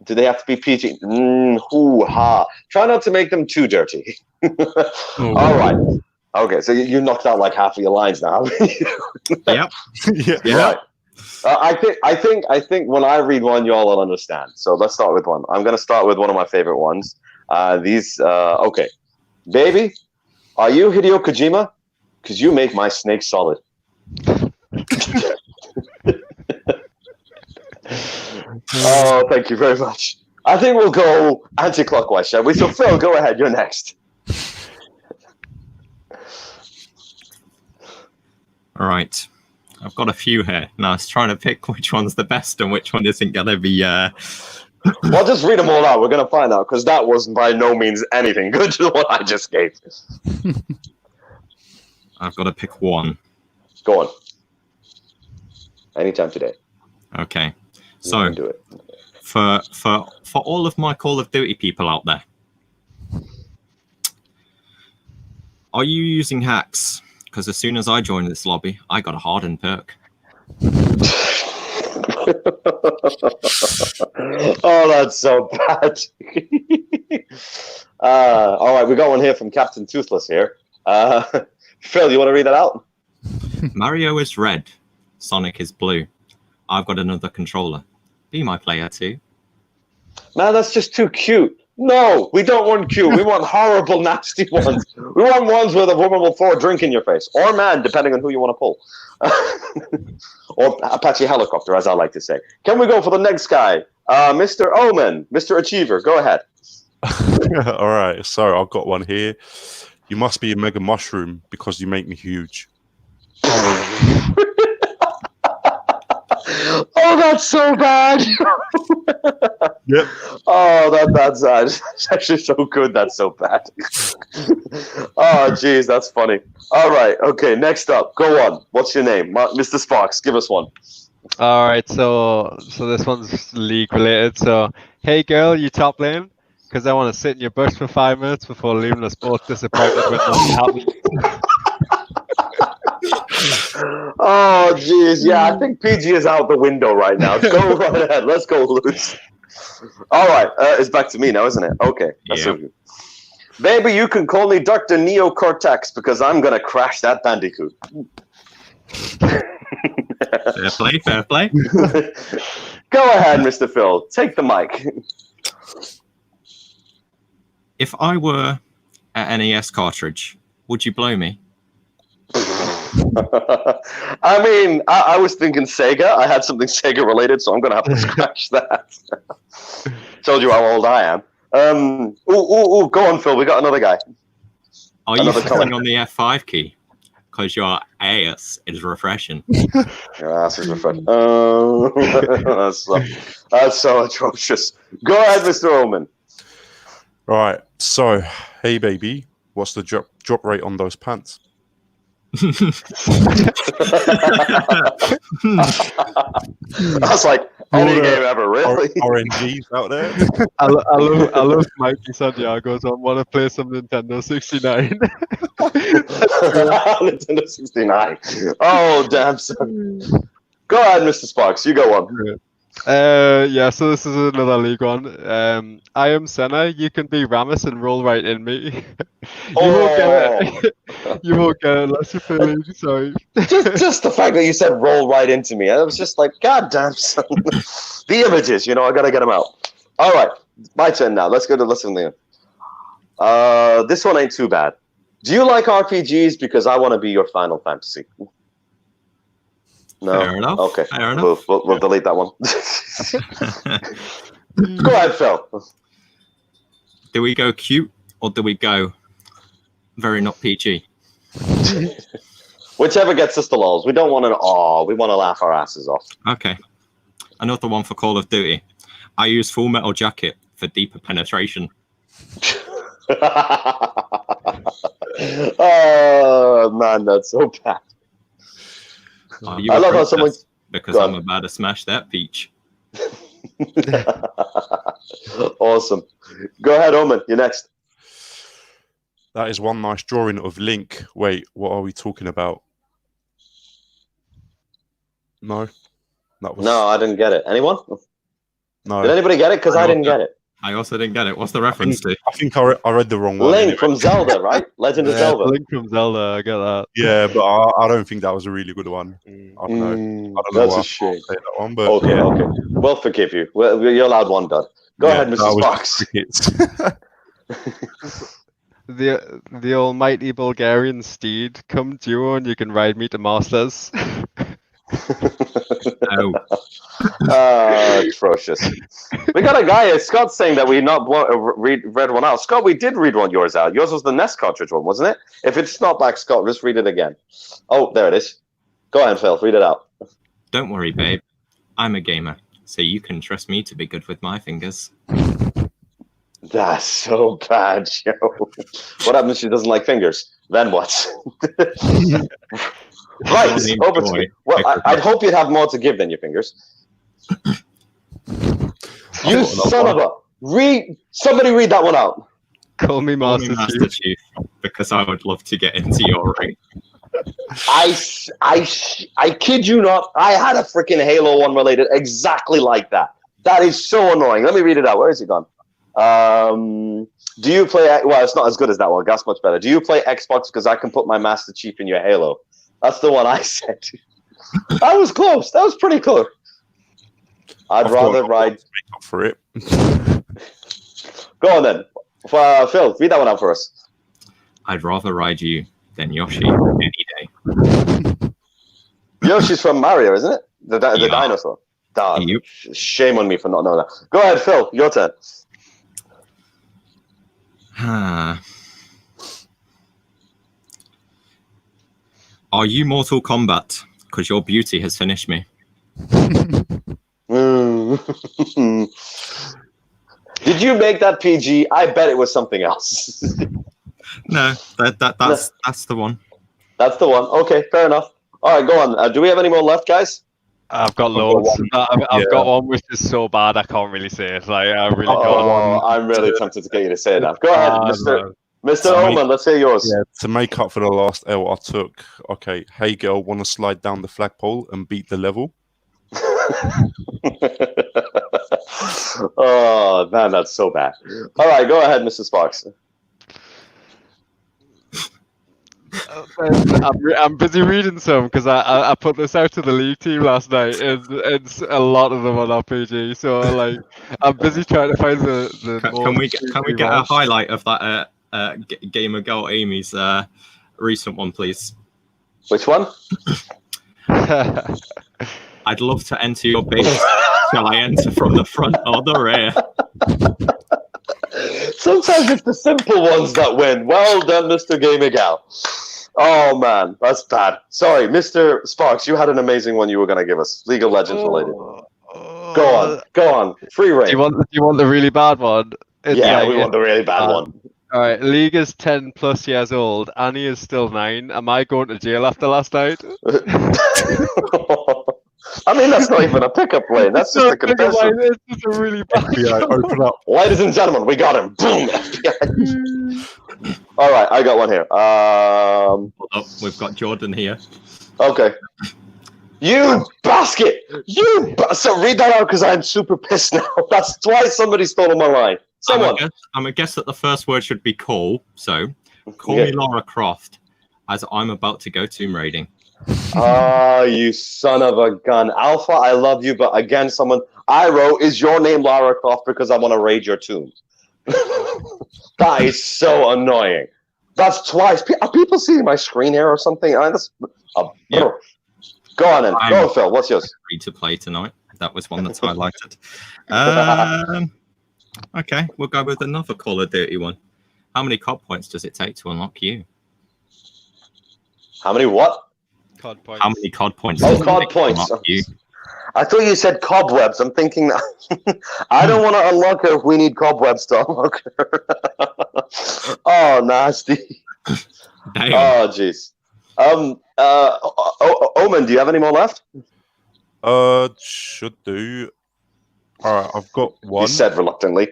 Do they have to be PG? Hoo-ha. Try not to make them too dirty. All right. Okay, so you knocked out like half of your lines now. Yep. Yeah. Right. I think when I read one, y'all will understand. So let's start with one. I'm going to start with one of my favorite ones. Okay. Baby, are you Hideo Kojima? Because you make my snake solid. Oh, thank you very much. I think we'll go anti-clockwise, shall we? So, Phil, go ahead. You're next. All right. I've got a few here. Now, I was trying to pick which one's the best and which one isn't going to be... Well, just read them all out. We're going to find out, because that was by no means anything good to what I just gave. I've got to pick one. Go on. Anytime today. Okay. You So, can do it. for all of my Call of Duty people out there, are you using hacks? Because as soon as I joined this lobby, I got a hardened perk. Oh, that's so bad. All right, we got one here from Captain Toothless here. Phil, you want to read that out? Mario is red. Sonic is blue. I've got another controller. Be my player too. Man, that's just too cute. No, we don't want cute. We want horrible, nasty ones. We want ones where the woman will throw a drink in your face. Or man, depending on who you want to pull. Or Apache helicopter, as I like to say. Can we go for the next guy? Mr. Omen, Mr. Achiever, go ahead. All right, so I've got one here. You must be a mega mushroom because you make me huge. Oh, that's so bad. Yep. Oh, that's actually so good. That's so bad. Oh, geez, that's funny. All right. Okay, next up. Go on. What's your name? Mr. Sparks, give us one. All right, so this one's league related. So, hey girl, you top lane? Because I want to sit in your bush for 5 minutes before leaving us both disappointed with nothing happening. Oh, geez. Yeah, I think PG is out the window right now. Go right ahead. Let's go, Lutz. All right. It's back to me now, isn't it? Okay. That's so good. Baby, you can call me Dr. Neo Cortex because I'm going to crash that Bandicoot. Fair play, fair play. Go ahead, Mr. Phil. Take the mic. If I were an NES cartridge, would you blow me? I mean, I was thinking Sega. I had something Sega related, so I'm going to have to scratch that. Told you how old I am. Go on, Phil. We got another guy. Are you flicking on the F5 key? Because your ass is refreshing. Your ass is refreshing. That's so atrocious. Go ahead, Mr. Omen. Right. So, hey baby, what's the drop rate on those pants? That's like any game ever, really. RNGs out there. I love Mikey Santiago's on. Want to play some Nintendo 69? Nintendo 69. Oh, damn son. Go ahead, Mr. Sparks. You go on. Yeah, so this is another league one. I am Senna. You can be Ramus and roll right in me. Won't get it. You won't get it unless you're feeling sorry. Just the fact that you said roll right into me. I was just like, God damn, son. The images, I got to get them out. All right, my turn now. Let's go to listen to this one ain't too bad. Do you like RPGs? Because I want to be your Final Fantasy. No. Fair enough. Okay. Fair enough. We'll delete that one. Go ahead, Phil. Do we go cute or do we go very not PG? Whichever gets us the lols. We don't want an awe. We want to laugh our asses off. Okay. Another one for Call of Duty. I use Full Metal Jacket for deeper penetration. Oh man, that's so bad. I love how someone because I'm about to smash that peach. Awesome. Go ahead, Omen. You're next. That is one nice drawing of Link. Wait, what are we talking about? No, that was No, I didn't get it. Anyone? no. Did anybody get it? Because I didn't get it. I also didn't get it. What's the reference to? I think I read the wrong one. Link anyway. from Zelda, right? Legend of Zelda. Link from Zelda, I get that. Yeah, but I don't think that was a really good one. I don't know. I don't know That's why a shame. I say that one, but Okay, yeah. okay. We'll forgive you. Well, you're allowed one done. Go Yeah, ahead, that Mrs. was Fox. crickets. The almighty Bulgarian steed, come duo and you can ride me to Masters. Oh, Atrocious. We got a guy, Scott's saying that we not read one out. Scott, we did read yours out. Yours was the NES cartridge one, wasn't it? If it's not back, Scott, just read it again. Oh, there it is. Go ahead, Phil. Read it out. don't worry, babe. I'm a gamer, so you can trust me to be good with my fingers. That's so bad, Joe. What happens if she doesn't like fingers? Then what? Right, over to me. Well, I'd hope you'd have more to give than your fingers. You son of a... Somebody read that one out. Call me Call me Master Master Chief. Chief, because I would love to get into your ring. I kid you not. I had a freaking Halo one related exactly like that. That is so annoying. Let me read it out. Where is it gone? Do you play... Well, it's not as good as that one. That's much better. Do you play Xbox because I can put my Master Chief in your Halo? That's the one I said. That was close. That was pretty close. I'd rather ride... Make up for it. Go on then. Phil, read that one out for us. I'd rather ride you than Yoshi any day. Yoshi's from Mario, isn't it? The Yeah. dinosaur. Damn. Yep. Shame on me for not knowing that. Go ahead, Phil. Your turn. Are you Mortal Kombat? Because your beauty has finished me. Did you make that PG? I bet it was something else. No, that's the one. That's the one. Okay, fair enough. All right, go on. Do we have any more left, guys? I've got loads. I've got one which is so bad I can't really say it. Like I really got one. I'm really tempted to get you to say that. Go ahead, Mr. Oman. Let's hear yours. Yeah, to make up for the last L I took. Okay, hey girl, want to slide down the flagpole and beat the level? Oh man, that's so bad. All right, go ahead, Mr. Sparks. I'm busy reading some because I put this out to the league team last night, and it's a lot of them on RPG. So like, I'm busy trying to find the. Can we get a highlight of that Gamer Girl Amy's recent one, please? Which one? I'd love to enter your base. Shall I enter from the front or the rear? Sometimes it's the simple ones that win. Well done, Mr. Gamer Gal. Oh man, that's bad. Sorry, Mr. Sparks, you had an amazing one you were going to give us. League of Legends related. Go on. Free reign. Do you want the really bad one? We want the really bad one. All right, League is 10 plus years old. Annie is still 9. Am I going to jail after last night? I mean, that's not even a pickup line. That's just a confession. It's just a really bad FBI, open up. Ladies and gentlemen, we got him. Boom. All right, I got one here. We've got Jordan here. Okay. You basket! So read that out because I'm super pissed now. That's twice somebody stole my line. Someone. I'm a guess that the first word should be call. So call me Lara Croft, as I'm about to go tomb raiding. Ah, you son of a gun. Alpha, I love you, but again, Iro, is your name Lara Croft because I want to raid your tomb? That is so annoying. That's twice. Are people seeing my screen here or something? Go on then. Go on, Phil. What's yours? Free to play tonight. That was one that's highlighted. Okay, we'll go with another Call of Duty one. How many COD points does it take to unlock you? How many what? COD points. How many COD points? Oh, did COD it come points. up to you? I thought you said cobwebs. I'm thinking that I don't want to unlock her if we need cobwebs to unlock her. Oh, nasty. Damn. Oh, jeez. Omen, do you have any more left? Should do. All right, I've got He one. said reluctantly.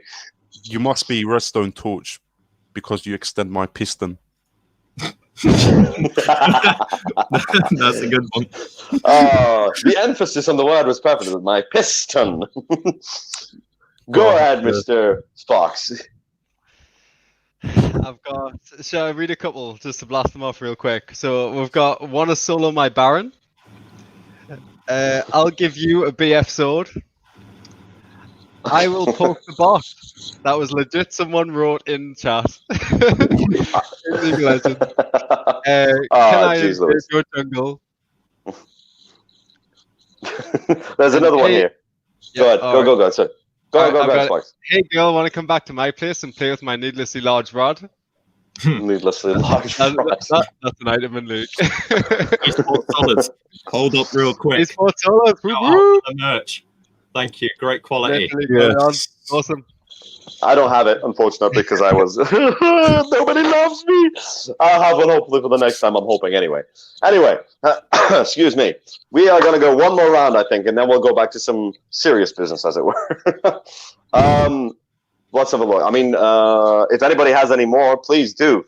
You must be Redstone Torch because you extend my piston. That's a good one. The emphasis on the word was perfect. My piston. Go Well, ahead, Mr. Sparks. I've got. Shall I read a couple just to blast them off real quick? So we've got one is solo my Baron. I'll give you a BF sword. I will poke the bot. That was legit. Someone wrote in chat. In League of Legends. Can I jeez, invade Louis. your jungle? There's another one here. Go ahead. Go, sir. Go, Sparks. Hey girl, want to come back to my place and play with my needlessly large rod? Needlessly large. That's an item in Luke. Esports Solids. Hold up real quick. Esports Solids. Woo Got woo. the merch. Thank you. Great quality. Yes. Awesome. I don't have it, unfortunately, because I was nobody loves me. I'll have one hopefully for the next time. I'm hoping anyway. Excuse me. We are going to go one more round, I think, and then we'll go back to some serious business, as it were. Let's have a look. I mean, if anybody has any more, please do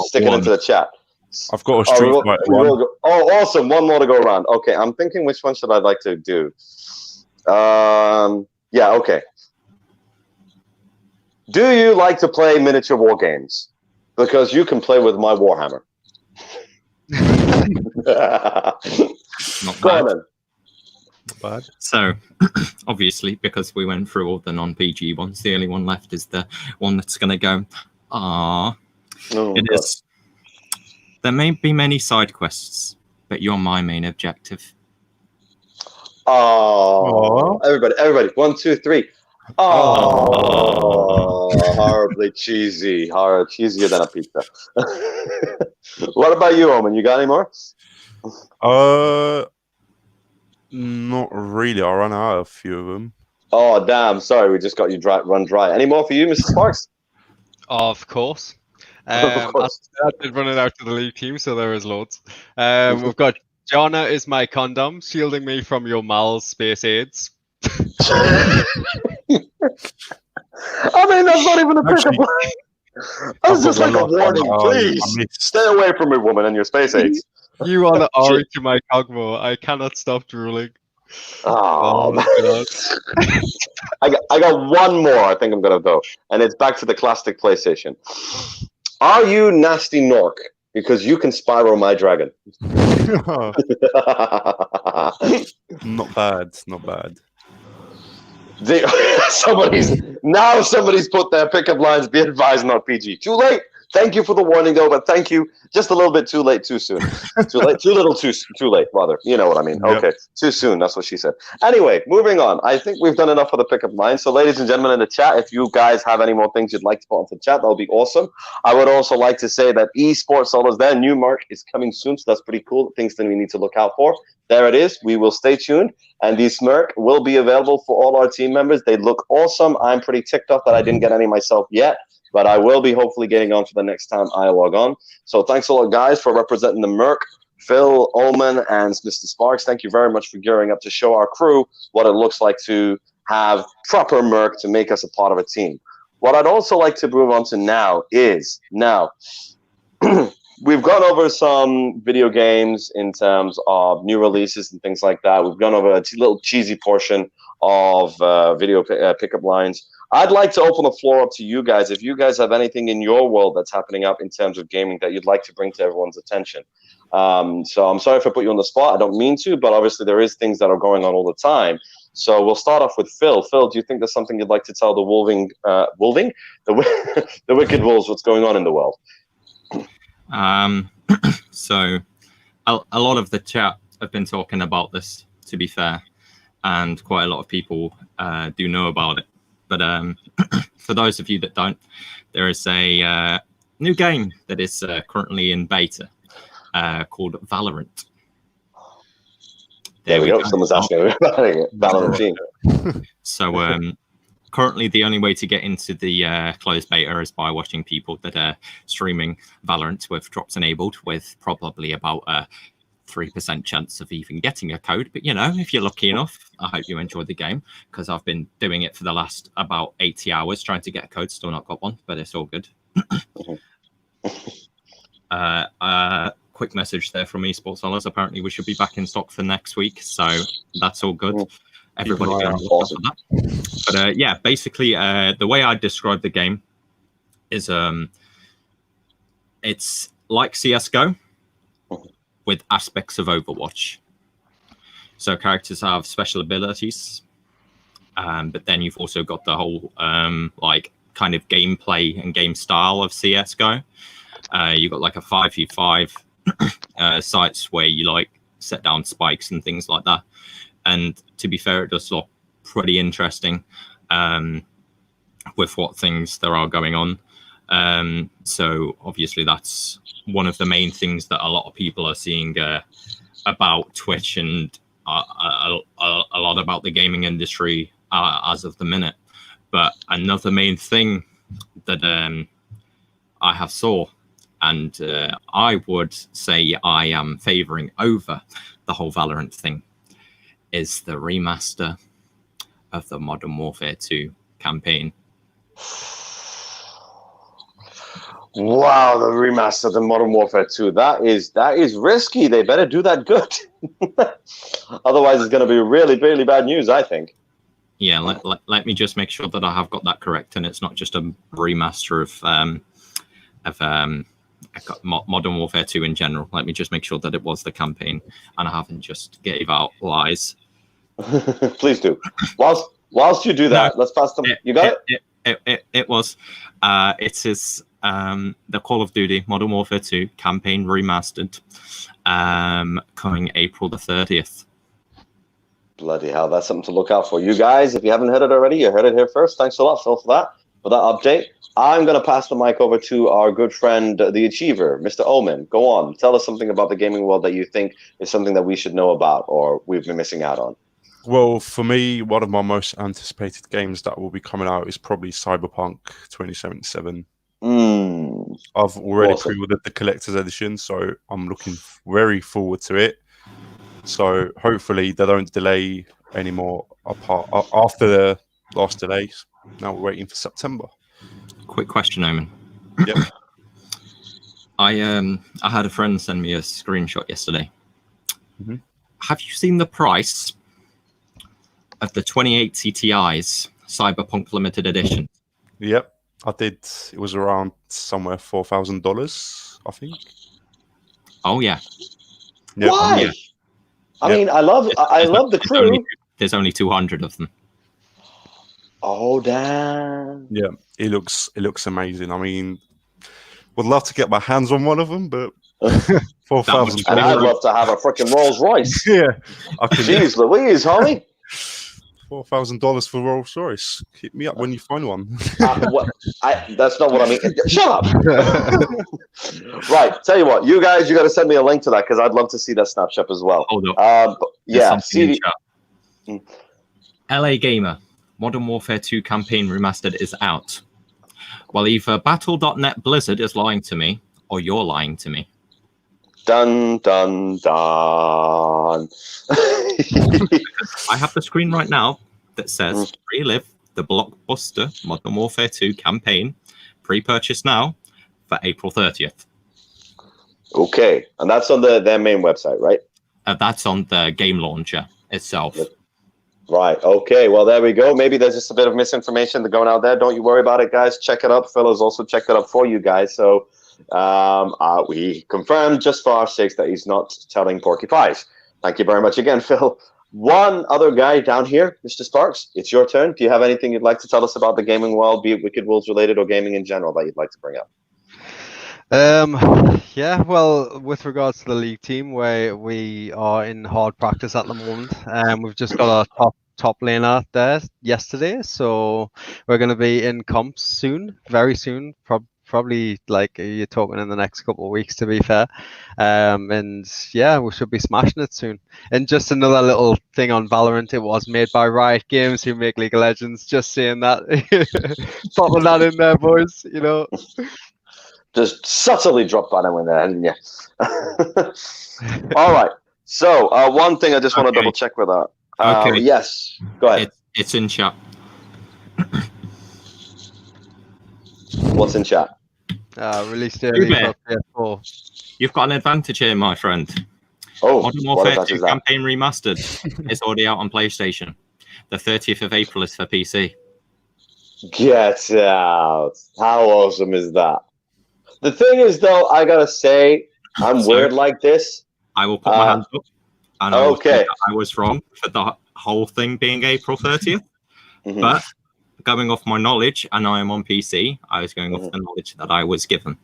stick it into the chat. I've got a Street Fighter one. Oh, awesome! One more to go around. Okay, I'm thinking which one should I like to do. Yeah, okay. Do you like to play miniature war games? Because you can play with my Warhammer. Not Go on bad. then. Bad. So, obviously, because we went through all the non-PG ones, the only one left is the one that's going to go, ah. Oh, It God. is. There may be many side quests, but you're my main objective. Oh, everybody. 1, 2, 3. Oh, horribly cheesy. Cheesier than a pizza. What about you, Omen? You got any more? Not really. I ran out of a few of them. Oh, damn. Sorry, we just got you run dry. Any more for you, Mr. Sparks? Of course. Of course. I did run it out to the league team, so there is loads. We've got Jana is my condom, shielding me from your Mal's space aids. I mean, that's not even a pickup line. That's just like a warning. Please stay away from me, woman, and your space aids. You are the Ari to my Cogmo. I cannot stop drooling. Oh, my God. I got one more. I think I'm gonna go, and it's back to the classic PlayStation. Are you nasty Nork? Because you can spiral my dragon. Not bad. Not bad. Somebody's put their pickup lines. Be advised, not PG. Too late. Thank you for the warning, though, but thank you. Just a little bit too late, too soon. Too late, too little, too late, rather. You know what I mean. Yep. Okay, too soon. That's what she said. Anyway, moving on. I think we've done enough for the pickup line. So, ladies and gentlemen in the chat, if you guys have any more things you'd like to put onto the chat, that would be awesome. I would also like to say that Esports Solos, their new mark is coming soon, so that's pretty cool. Things that we need to look out for. There it is. We will stay tuned. And the smirk will be available for all our team members. They look awesome. I'm pretty ticked off that I didn't get any myself yet, but I will be hopefully getting on for the next time I log on. So thanks a lot, guys, for representing the Merc, Phil, Omen, and Mr. Sparks. Thank you very much for gearing up to show our crew what it looks like to have proper Merc to make us a part of a team. What I'd also like to move on to now is we've gone over some video games in terms of new releases and things like that. We've gone over a little cheesy portion of video pickup lines. I'd like to open the floor up to you guys. If you guys have anything in your world that's happening up in terms of gaming that you'd like to bring to everyone's attention. So I'm sorry if I put you on the spot. I don't mean to, but obviously there is things that are going on all the time. So we'll start off with Phil. Phil, do you think there's something you'd like to tell the the Wicked Wolves what's going on in the world? So a lot of the chat have been talking about this, to be fair, and quite a lot of people do know about it. But for those of you that don't, there is a new game that is currently in beta. called Valorant. There we go. Someone's asking about it. Valorant team. So currently, the only way to get into the closed beta is by watching people that are streaming Valorant with drops enabled, with probably about a 3% chance of even getting a code. But, you know, if you're lucky enough, I hope you enjoy the game, because I've been doing it for the last about 80 hours trying to get a code. Still not got one, but it's all good. Quick message there from Esports Dollars. Apparently, we should be back in stock for next week, so that's all good. Everybody be on the lookout for that. But yeah, basically, the way I describe the game is it's like CS:GO with aspects of Overwatch. So characters have special abilities, but then you've also got the whole like kind of gameplay and game style of CS:GO. You've got like a 5v5 sites where you like set down spikes and things like that. And to be fair, it does look pretty interesting with what things there are going on. So obviously that's one of the main things that a lot of people are seeing about Twitch and a lot about the gaming industry as of the minute. But another main thing that I have saw, and I would say I am favoring over the whole Valorant thing, is the remaster of the Modern Warfare 2 campaign. Wow, the remaster of the Modern Warfare 2. That is risky. They better do that good. Otherwise, it's going to be really, really bad news, I think. Yeah, let me just make sure that I have got that correct, and it's not just a remaster of Modern Warfare 2 in general. Let me just make sure that it was the campaign, and I haven't just gave out lies. Please do. Whilst you do that, let's pass them. You got it? It was. It is the Call of Duty Modern Warfare 2 campaign remastered, coming April the 30th. Bloody hell, that's something to look out for. You guys, if you haven't heard it already, you heard it here first. Thanks a lot, Phil, for that update. I'm going to pass the mic over to our good friend, the Achiever, Mr. Omen. Go on. Tell us something about the gaming world that you think is something that we should know about or we've been missing out on. Well, for me, one of my most anticipated games that will be coming out is probably Cyberpunk 2077. I've already pre-ordered the collector's edition, so I'm looking very forward to it. So hopefully they don't delay anymore after the last delays. Now we're waiting for September. Quick question, Omen. Yep. I had a friend send me a screenshot yesterday. Mm-hmm. Have you seen the price of the 2080 Ti's Cyberpunk Limited Edition? Yep, I did. It was around somewhere $4,000, I think. Oh yeah. Yep. Why? Yeah. I mean, I love the crew. There's only 200 of them. Oh damn! Yeah, it looks amazing. I mean, would love to get my hands on one of them, but 4,000. And I'd love to have a freaking Rolls Royce. Yeah, Jeez Louise, homie. $4,000 for Rolls Royce. Hit me up when you find one. That's not what I mean. Shut up. Right. Tell you what, you guys, you got to send me a link to that because I'd love to see that snapshot as well. Hold up. Yeah. LA Gamer. Modern Warfare 2 campaign remastered is out. Well, either Battle.net Blizzard is lying to me, or you're lying to me. Dun, dun, dun. I have the screen right now that says relive the blockbuster Modern Warfare 2 campaign, pre-purchase now for April 30th. Okay, and that's on their main website, right? That's on the game launcher itself. Right. Okay. Well, there we go. Maybe there's just a bit of misinformation going out there. Don't you worry about it, guys. Check it up. Phil has also checked it up for you guys. So we confirmed just for our sakes that he's not telling Porky Pies. Thank you very much again, Phil. One other guy down here, Mr. Sparks, it's your turn. Do you have anything you'd like to tell us about the gaming world, be it Wicked Wolves related or gaming in general, that you'd like to bring up? Yeah, well, with regards to the league team, where we are in hard practice at the moment, we've just got our top laner there yesterday, so we're going to be in comps soon, very soon, probably like you're talking in the next couple of weeks, to be fair. And yeah, we should be smashing it soon. And just another little thing on Valorant, it was made by Riot Games, who make League of Legends. Just saying that, popping that in there, boys. You know, just subtly drop that in there, hadn't you? All right. So one thing I just want to double check with that. Okay. Yes, go ahead. It's in chat. What's in chat? Released early for PS4. You've got an advantage here, my friend. Oh, Modern Warfare 2 Campaign Remastered is already out on PlayStation. The 30th of April is for PC. Get out. How awesome is that? The thing is, though, I gotta say, I'm weird like this. I will put my hands up. And okay. I was wrong for the whole thing being April 30th. Mm-hmm. But going off my knowledge, and I am on PC, I was going off the knowledge that I was given.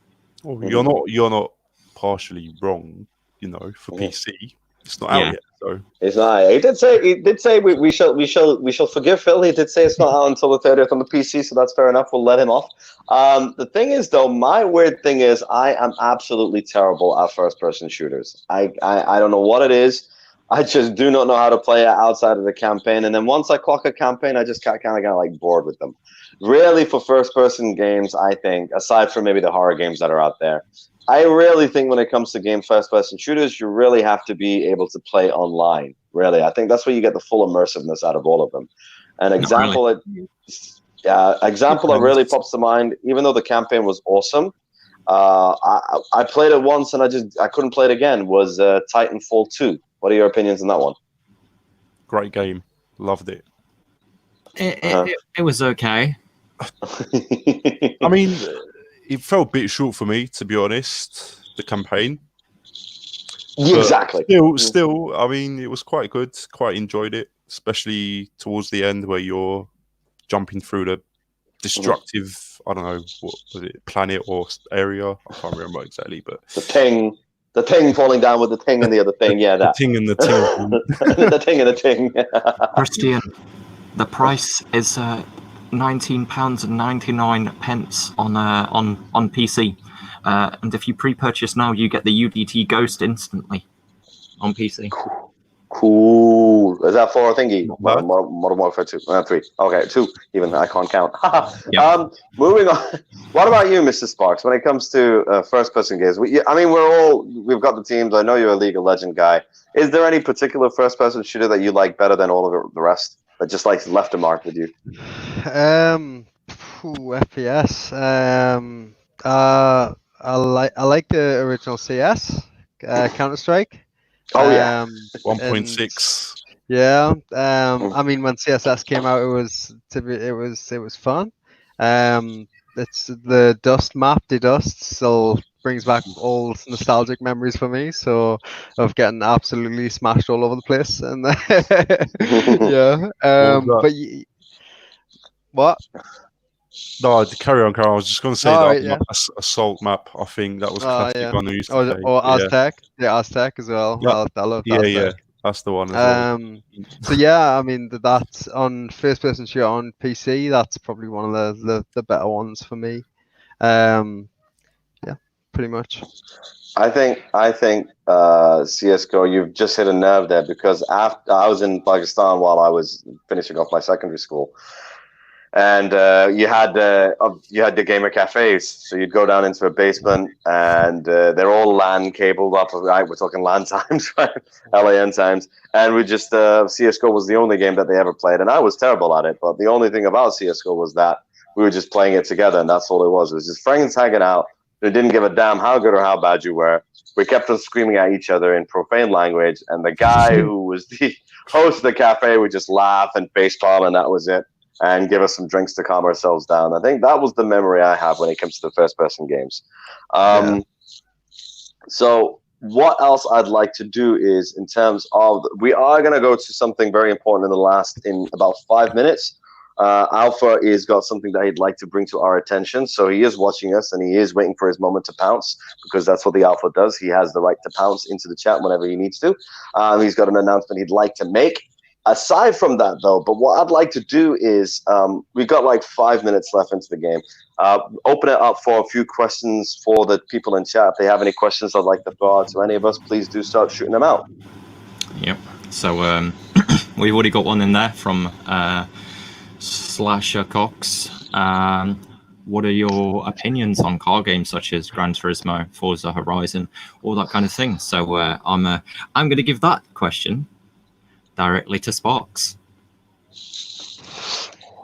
Well, you're not partially wrong, you know, for PC. It's not out yet, so it's not. He did say we shall forgive Phil. He did say it's not out until the 30th on the PC, so that's fair enough. We'll let him off. The thing is, though, my weird thing is I am absolutely terrible at first-person shooters. I don't know what it is. I just do not know how to play it outside of the campaign. And then once I clock a campaign, I just kind of like bored with them. Really, for first-person games, I think, aside from maybe the horror games that are out there, I really think when it comes to first-person shooters, you really have to be able to play online. Really, I think that's where you get the full immersiveness out of all of them. An example, example that really pops to mind, even though the campaign was awesome, I played it once and I couldn't play it again. Was Titanfall 2. What are your opinions on that one? Great game, loved it. It was okay. I mean, it felt a bit short for me, to be honest. The campaign. Yeah, exactly. Still, I mean, it was quite good. Quite enjoyed it, especially towards the end where you're jumping through the destructive, I don't know, what was it, planet or area? I can't remember exactly, but the thing falling down with the thing and the other thing, yeah, that. The thing and the ting. The thing and the ting. Christian, the price is £19.99 on PC, and if you pre-purchase now, you get the UDT Ghost instantly on PC. Cool. Is that for a thingy? Modern Warfare 2. 3. Okay, 2. Even I can't count. Yep. Moving on. What about you, Mr. Sparks? When it comes to first-person games, we've got the teams. I know you're a League of Legends guy. Is there any particular first-person shooter that you like better than all of the rest? That just like left a mark with you? FPS. I like the original CS, Counter-Strike. Oh yeah, 1.6. Yeah. I mean, when CSS came out, it was fun. It's the Dust map, the Dust, still brings back old nostalgic memories for me. So of getting absolutely smashed all over the place, and yeah. But what? No, carry on. I was just going to say Assault map. I think that was classic on who used to play. Or Aztec. Yeah, Aztec as well. Yep. I love Aztec. Yeah, that's the one as well. So yeah, I mean that's on first person shooter on PC. That's probably one of the better ones for me. Yeah, pretty much. I think CS:GO. You've just hit a nerve there because after I was in Pakistan while I was finishing off my secondary school. And you had the gamer cafes, so you'd go down into a basement, and they're all LAN cabled up. Right, we're talking LAN times, right? LAN times, and we just CS:GO was the only game that they ever played, and I was terrible at it. But the only thing about CS:GO was that we were just playing it together, and that's all it was. It was just friends hanging out. They didn't give a damn how good or how bad you were. We kept on screaming at each other in profane language, and the guy who was the host of the cafe would just laugh and facepalm, and that was it. And give us some drinks to calm ourselves down. I think that was the memory I have when it comes to the first-person games. So what else I'd like to do is, in terms of, we are going to go to something very important in about 5 minutes. Alpha is got something that he'd like to bring to our attention. So he is watching us, and he is waiting for his moment to pounce, because that's what the Alpha does. He has the right to pounce into the chat whenever he needs to. He's got an announcement he'd like to make. Aside from that, though, but what I'd like to do is we've got like 5 minutes left into the game. Open it up for a few questions for the people in chat. If they have any questions I'd like to throw out to any of us, please do start shooting them out. Yep. So we've already got one in there from Slasher Cox. What are your opinions on car games such as Gran Turismo, Forza Horizon, all that kind of thing? So I'm going to give that question directly to Sparks.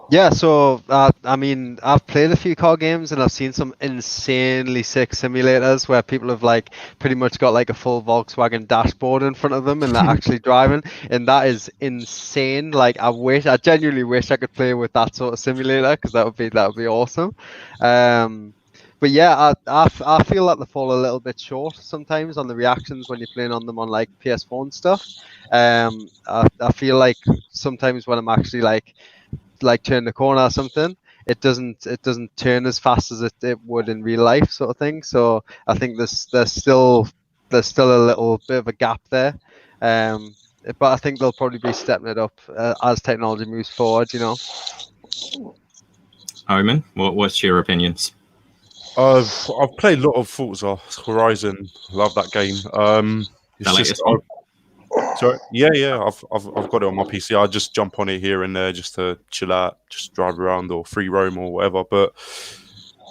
Yeah, so I mean, I've played a few car games and I've seen some insanely sick simulators where people have like pretty much got like a full Volkswagen dashboard in front of them and they're actually driving, and that is insane. Like, I genuinely wish I could play with that sort of simulator because that would be awesome. But yeah, I feel like they fall a little bit short sometimes on the reactions when you're playing on them on like PS4 and stuff. I feel like sometimes when I'm actually like turn the corner or something, it doesn't turn as fast as it would in real life, sort of thing. So I think there's still a little bit of a gap there, but I think they'll probably be stepping it up as technology moves forward, you know. Omen, what's your opinions? I've played a lot of Forza Horizon. Love that game. It's just so yeah. I've got it on my PC. I just jump on it here and there just to chill out, just drive around or free roam or whatever. But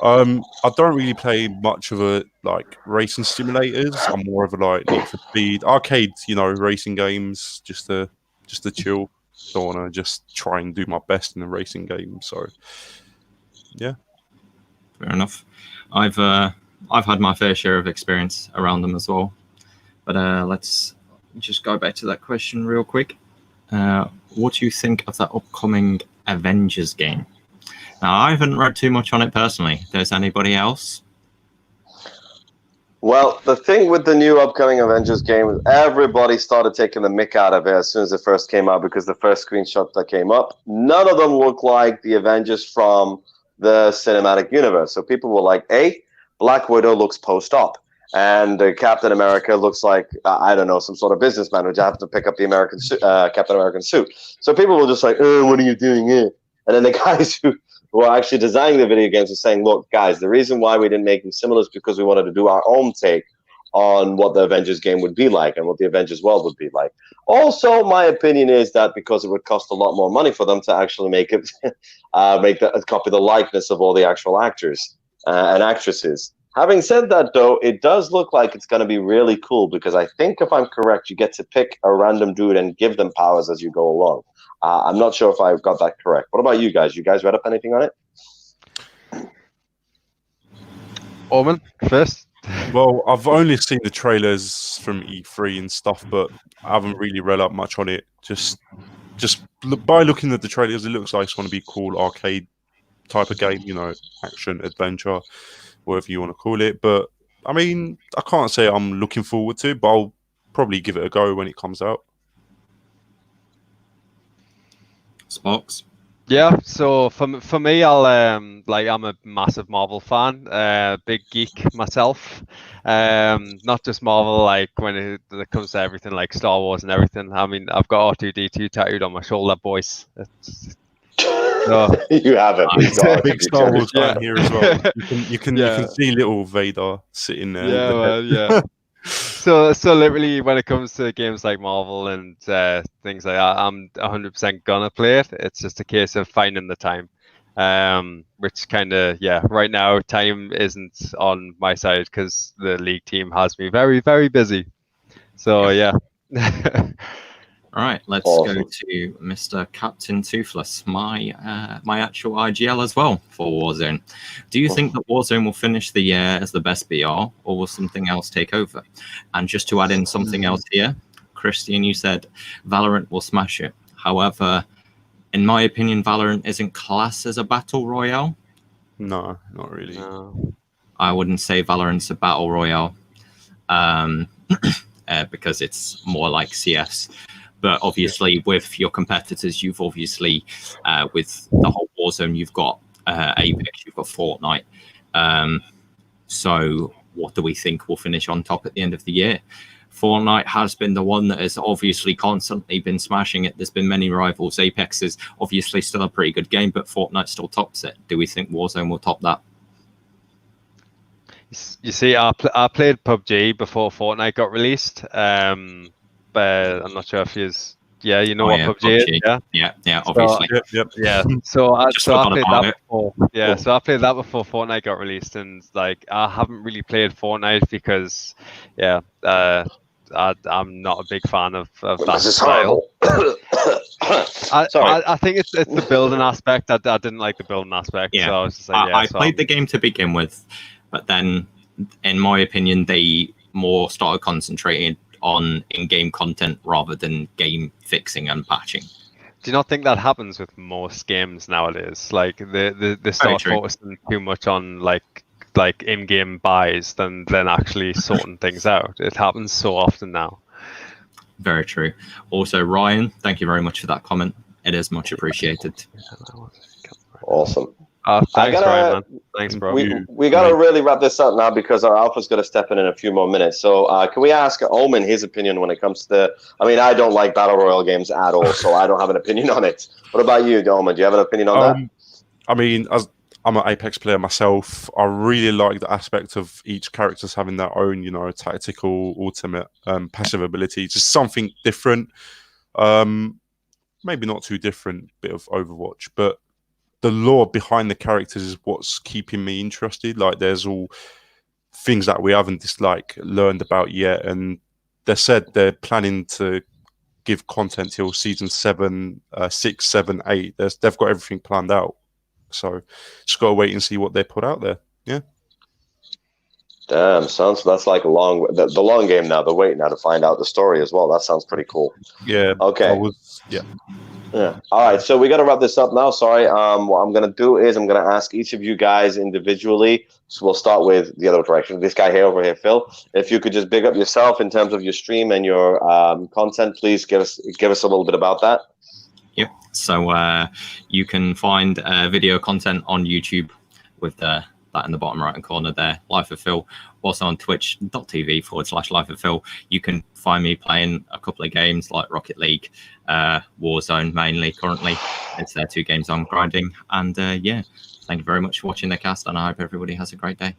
I don't really play much of a like racing simulators. I'm more of a like Need for Speed arcade, racing games, just to chill. Don't want to just try and do my best in a racing game. So yeah, fair enough. I've had my fair share of experience around them as well. But let's just go back to that question real quick. What do you think of that upcoming Avengers game? Now, I haven't read too much on it personally. Does anybody else? Well, the thing with the new upcoming Avengers game is everybody started taking the mick out of it as soon as it first came out, because the first screenshot that came up, none of them look like the Avengers from the cinematic universe. So people were like, hey, Black Widow looks post-op. And Captain America looks like, I don't know, some sort of businessman who have to pick up the Captain American suit. So people were just like, oh, what are you doing here? And then the guys who are actually designing the video games are saying, look, guys, the reason why we didn't make them similar is because we wanted to do our own take on what the Avengers game would be like and what the Avengers world would be like. Also, my opinion is that because it would cost a lot more money for them to actually make it, copy the likeness of all the actual actors and actresses. Having said that, though, it does look like it's going to be really cool because I think, if I'm correct, you get to pick a random dude and give them powers as you go along. I'm not sure if I've got that correct. What about you guys? You guys read up anything on it? Omen, first. Well, I've only seen the trailers from E3 and stuff, but I haven't really read up much on it. Just by looking at the trailers, it looks like it's going to be a cool arcade type of game, action, adventure, whatever you want to call it. But I mean, I can't say I'm looking forward to it, but I'll probably give it a go when it comes out. Sparks? Yeah, so for me, I'm a massive Marvel fan, big geek myself. Not just Marvel, like when it comes to everything like Star Wars and everything. I mean, I've got R2-D2 tattooed on my shoulder, boys. So, you have it. A big Star Wars fan here as well. You can Yeah. see little Vader sitting there. Yeah, well, yeah. So literally, when it comes to games like Marvel and things like that, I'm 100% gonna play it. It's just a case of finding the time, which kind of, right now time isn't on my side because the league team has me very, very busy. So yeah. All right, let's go to Mr. Captain Toothless, my actual IGL as well for Warzone. Do you think that Warzone will finish the year as the best BR, or will something else take over? And just to add in something else here, Christian, you said Valorant will smash it. However, in my opinion, Valorant isn't classed as a battle royale. No, not really. No. I wouldn't say Valorant's a battle royale because it's more like CS. But obviously, with your competitors, you've obviously, with the whole Warzone, you've got Apex, you've got Fortnite. So what do we think will finish on top at the end of the year? Fortnite has been the one that has obviously constantly been smashing it. There's been many rivals. Apex is obviously still a pretty good game, but Fortnite still tops it. Do we think Warzone will top that? You see, I played PUBG before Fortnite got released, but I'm not sure if you know what PUBG is, yeah, obviously, yeah. So I played that before, Cool. So I played that before Fortnite got released, and like I haven't really played Fortnite because, I'm not a big fan of that style. I think it's the building aspect. I didn't like the building aspect, so I was just like, I played the game to begin with, but then, in my opinion, they more started concentrating on in-game content rather than game fixing and patching. Do you not think that happens with most games nowadays? Like they start focusing too much on like in-game buys than actually sorting things out. It happens so often now. Very true. Also, Ryan, thank you very much for that comment. It is much appreciated. Awesome. Thanks, Ryan, man. Thanks, bro. We got to really wrap this up now because our alpha's going to step in a few more minutes. So can we ask Omen his opinion when it comes to I don't like Battle Royale games at all, so I don't have an opinion on it. What about you, Omen? Do you have an opinion on that? I mean, as I'm an Apex player myself, I really like the aspect of each character's having their own, tactical, ultimate, passive ability. Just something different. Maybe not too different, bit of Overwatch, but the lore behind the characters is what's keeping me interested. Like, there's all things that we haven't learned about yet, and they said they're planning to give content till season 7, 6, 7, 8. They've got everything planned out, so just gotta wait and see what they put out there. Yeah. Damn, son. So that's like the long game now. The wait now to find out the story as well. That sounds pretty cool. Yeah. Okay. Yeah. All right. So we got to wrap this up now. Sorry. What I'm going to do is I'm going to ask each of you guys individually. So we'll start with the other direction. This guy over here, Phil. If you could just big up yourself in terms of your stream and your content, please give us a little bit about that. Yep. So you can find video content on YouTube with that in the bottom right hand corner there, Life of Phil. Also on twitch.tv/Life of Phil. You can find me playing a couple of games like Rocket League, Warzone mainly currently. It's 2 games I'm grinding. And thank you very much for watching the cast, and I hope everybody has a great day.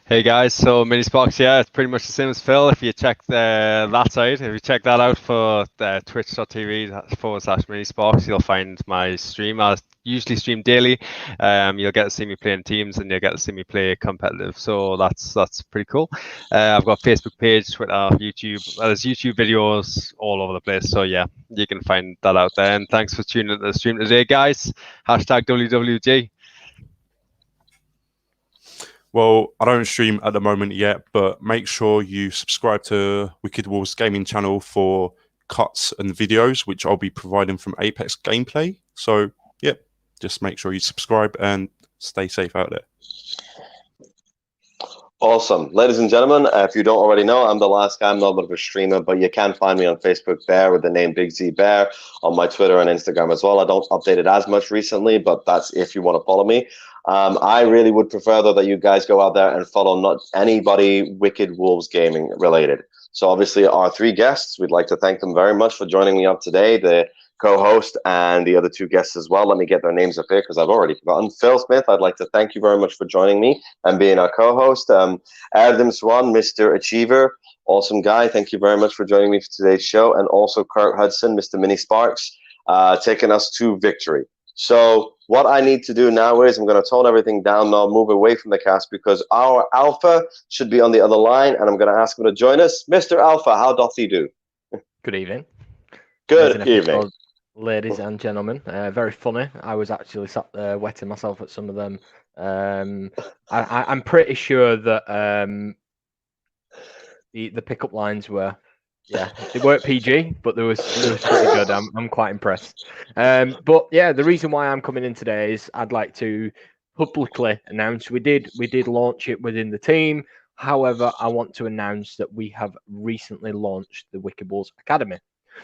Hey guys, so Minisparks, it's pretty much the same as Phil. If you check that site, if you check that out for twitch.tv/Minisparks, you'll find my stream. I usually stream daily. You'll get to see me playing teams, and you'll get to see me play competitive. So that's pretty cool. I've got Facebook page, Twitter, YouTube. There's YouTube videos all over the place. So yeah, you can find that out there. And thanks for tuning into the stream today, guys. #WWG. Well, I don't stream at the moment yet, but make sure you subscribe to Wicked Wolves Gaming channel for cuts and videos, which I'll be providing from Apex gameplay. So, just make sure you subscribe and stay safe out there. Awesome. Ladies and gentlemen, if you don't already know, I'm the last guy. I'm not much of a streamer, but you can find me on Facebook Bear with the name Big Z Bear, on my Twitter and Instagram as well. I don't update it as much recently, but that's if you want to follow me. I really would prefer, though, that you guys go out there and follow not anybody Wicked Wolves Gaming related. So obviously our 3 guests, we'd like to thank them very much for joining me up today, the co-host and the other 2 guests as well. Let me get their names up here because I've already forgotten. Phil Smith, I'd like to thank you very much for joining me and being our co-host. Adam Swan, Mr. Achiever, awesome guy. Thank you very much for joining me for today's show. And also Kurt Hudson, Mr. Minisparks, taking us to victory. So what I need to do now is I'm going to tone everything down now, move away from the cast because our Alpha should be on the other line, and I'm going to ask him to join us. Mr. Alpha, how doth he do? Good evening. Good evening. Ladies and gentlemen, very funny. I was actually sat there wetting myself at some of them. I'm pretty sure that the pickup lines were, they weren't PG, but they was pretty good. I'm quite impressed. But yeah, the reason why I'm coming in today is I'd like to publicly announce we did launch it within the team. However, I want to announce that we have recently launched the Wicked Wolves Academy.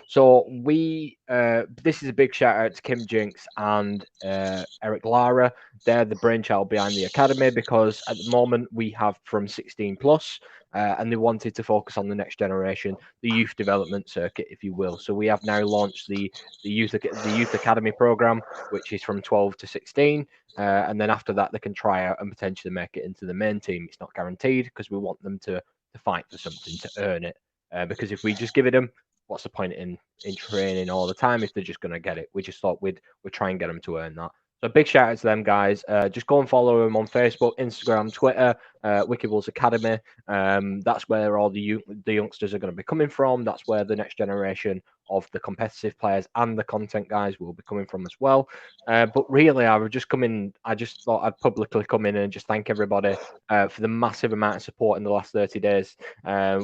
So this is a big shout out to Kim Jinx and Eric Lara. They're the brainchild behind the academy because at the moment we have from 16 plus, and they wanted to focus on the next generation, the youth development circuit, if you will. So we have now launched the youth academy program, which is from 12 to 16, and then after that they can try out and potentially make it into the main team. It's not guaranteed because we want them to fight for something, to earn it. Because if we just give it them, what's the point in training all the time if they're just going to get it? We just thought we'd try and get them to earn that. So big shout out to them guys. Just go and follow them on Facebook, Instagram, Twitter, Wicked Wolves Academy. That's where all the youngsters are going to be coming from. That's where the next generation of the competitive players and the content guys will be coming from as well. But really, I just thought I'd publicly come in and just thank everybody for the massive amount of support in the last 30 days.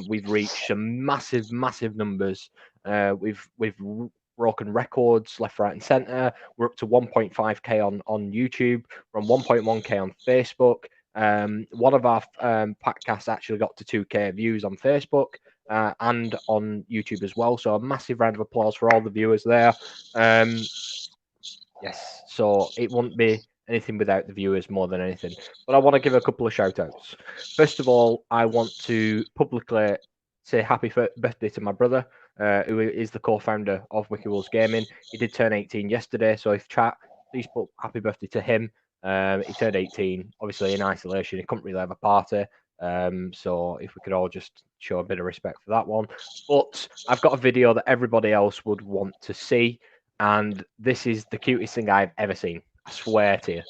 We've reached some massive numbers. We've broken records left, right, and center. We're up to 1.5k on YouTube. We're on 1.1k on Facebook. One of our Packcasts actually got to 2k views on Facebook and on YouTube as well. So a massive round of applause for all the viewers there. Yes, so it won't be anything without the viewers more than anything. But I want to give a couple of shout outs. First of all, I want to publicly say happy birthday to my brother, who is the co-founder of Wicked Wolves Gaming. He did turn 18 yesterday, so if chat, please put happy birthday to him. He turned 18, obviously in isolation. He couldn't really have a party. So if we could all just show a bit of respect for that one. But I've got a video that everybody else would want to see. And this is the cutest thing I've ever seen. I swear to you.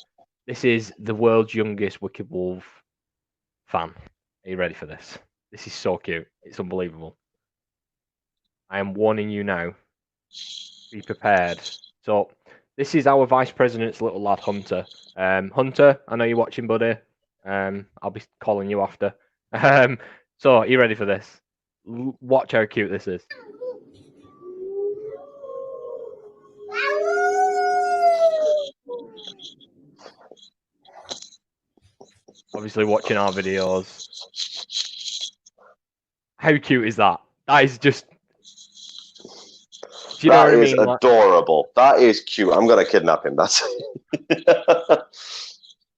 This is the world's youngest Wicked Wolf fan. Are you ready for this? This is so cute. It's unbelievable. I am warning you now. Be prepared. So, this is our vice president's little lad, Hunter. Hunter, I know you're watching, buddy. I'll be calling you after. So, are you ready for this? Watch how cute this is. Obviously watching our videos. How cute is that? That is just... Do you know what I mean? Adorable. That is cute. I'm going to kidnap him. That's...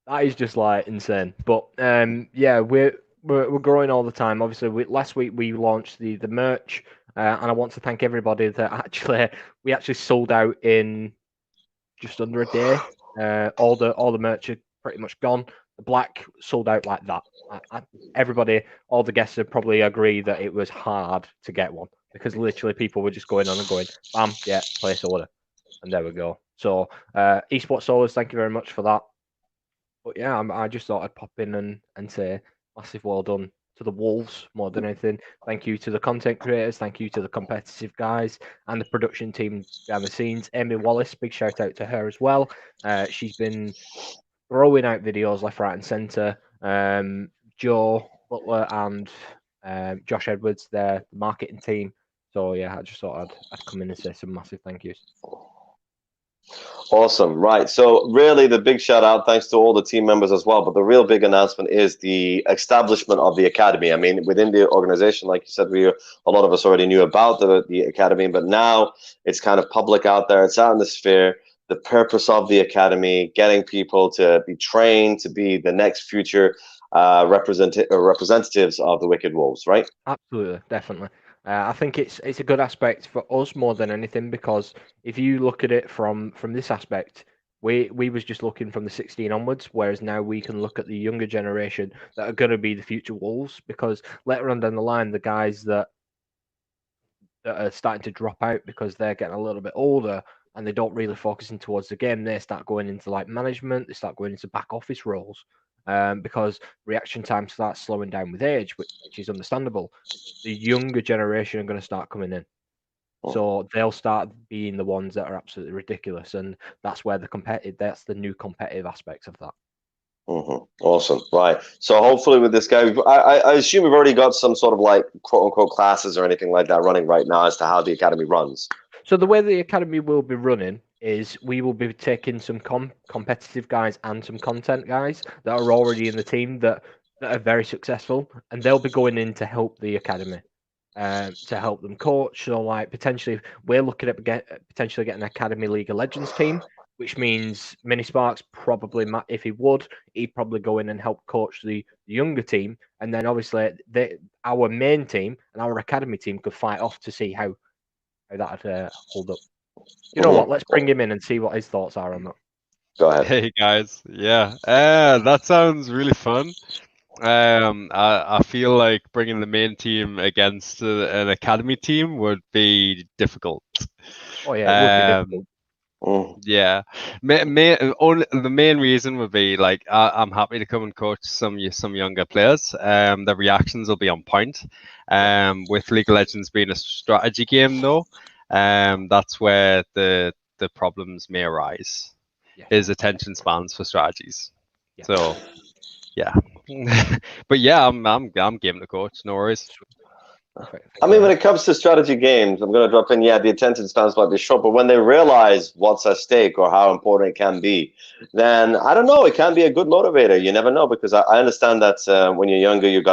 That is just like insane. But yeah, we're growing all the time. Obviously, last week we launched the merch, and I want to thank everybody that we actually sold out in just under a day. All the merch are pretty much gone. The black sold out like that. Everybody, all the guests would probably agree that it was hard to get one because literally people were just going on and going, bam, yeah, place order. And there we go. So, Esports Solos, thank you very much for that. But yeah, I just thought I'd pop in and say massive well done to the Wolves more than anything. Thank you to the content creators. Thank you to the competitive guys and the production team behind the scenes. Amy Wallace, big shout out to her as well. She's been throwing out videos left, right, and centre. Joe Butler and Josh Edwards, they're the marketing team. So yeah, I just thought I'd come in and say some massive thank yous. Awesome. Right. So really the big shout out, thanks to all the team members as well. But the real big announcement is the establishment of the academy. I mean, within the organization, like you said, a lot of us already knew about the academy, but now it's kind of public out there. It's out in the sphere. The purpose of the academy, getting people to be trained to be the next future representatives of the Wicked Wolves, right? Absolutely, definitely. I think it's a good aspect for us more than anything because if you look at it from this aspect, we was just looking from the 16 onwards, whereas now we can look at the younger generation that are going to be the future Wolves because later on down the line, the guys that are starting to drop out because they're getting a little bit older and they don't really focus in towards the game, they start going into like management, they start going into back office roles. Because reaction time starts slowing down with age, which is understandable. The younger generation are going to start coming in. So they'll start being the ones that are absolutely ridiculous. And that's where that's the new competitive aspects of that. Mm-hmm. Awesome. Right. So hopefully with this guy, I assume we've already got some sort of like quote unquote classes or anything like that running right now as to how the academy runs. So the way the academy will be running is we will be taking some competitive guys and some content guys that are already in the team that are very successful, and they'll be going in to help the academy. to help them coach. So, like, potentially, we're looking at potentially getting an Academy League of Legends team, which means Mini Sparks probably, if he would, he'd probably go in and help coach the younger team. And then, obviously, our main team and our Academy team could fight off to see how that'd hold up. You know what? Let's bring him in and see what his thoughts are on that. Go ahead. Hey guys, yeah, that sounds really fun. I feel like bringing the main team against an academy team would be difficult. Oh yeah, it would be difficult. Yeah, the main reason would be like I'm happy to come and coach some younger players. The reactions will be on point. With League of Legends being a strategy game, though, that's where the problems may arise. Yeah. Is attention spans for strategies. Yeah. So, yeah. But yeah, I'm game to coach. No worries. Perfect. I mean, when it comes to strategy games, I'm going to drop in, yeah, the attention spans might be short, but when they realize what's at stake or how important it can be, then I don't know, it can be a good motivator. You never know, because I understand that when you're younger, you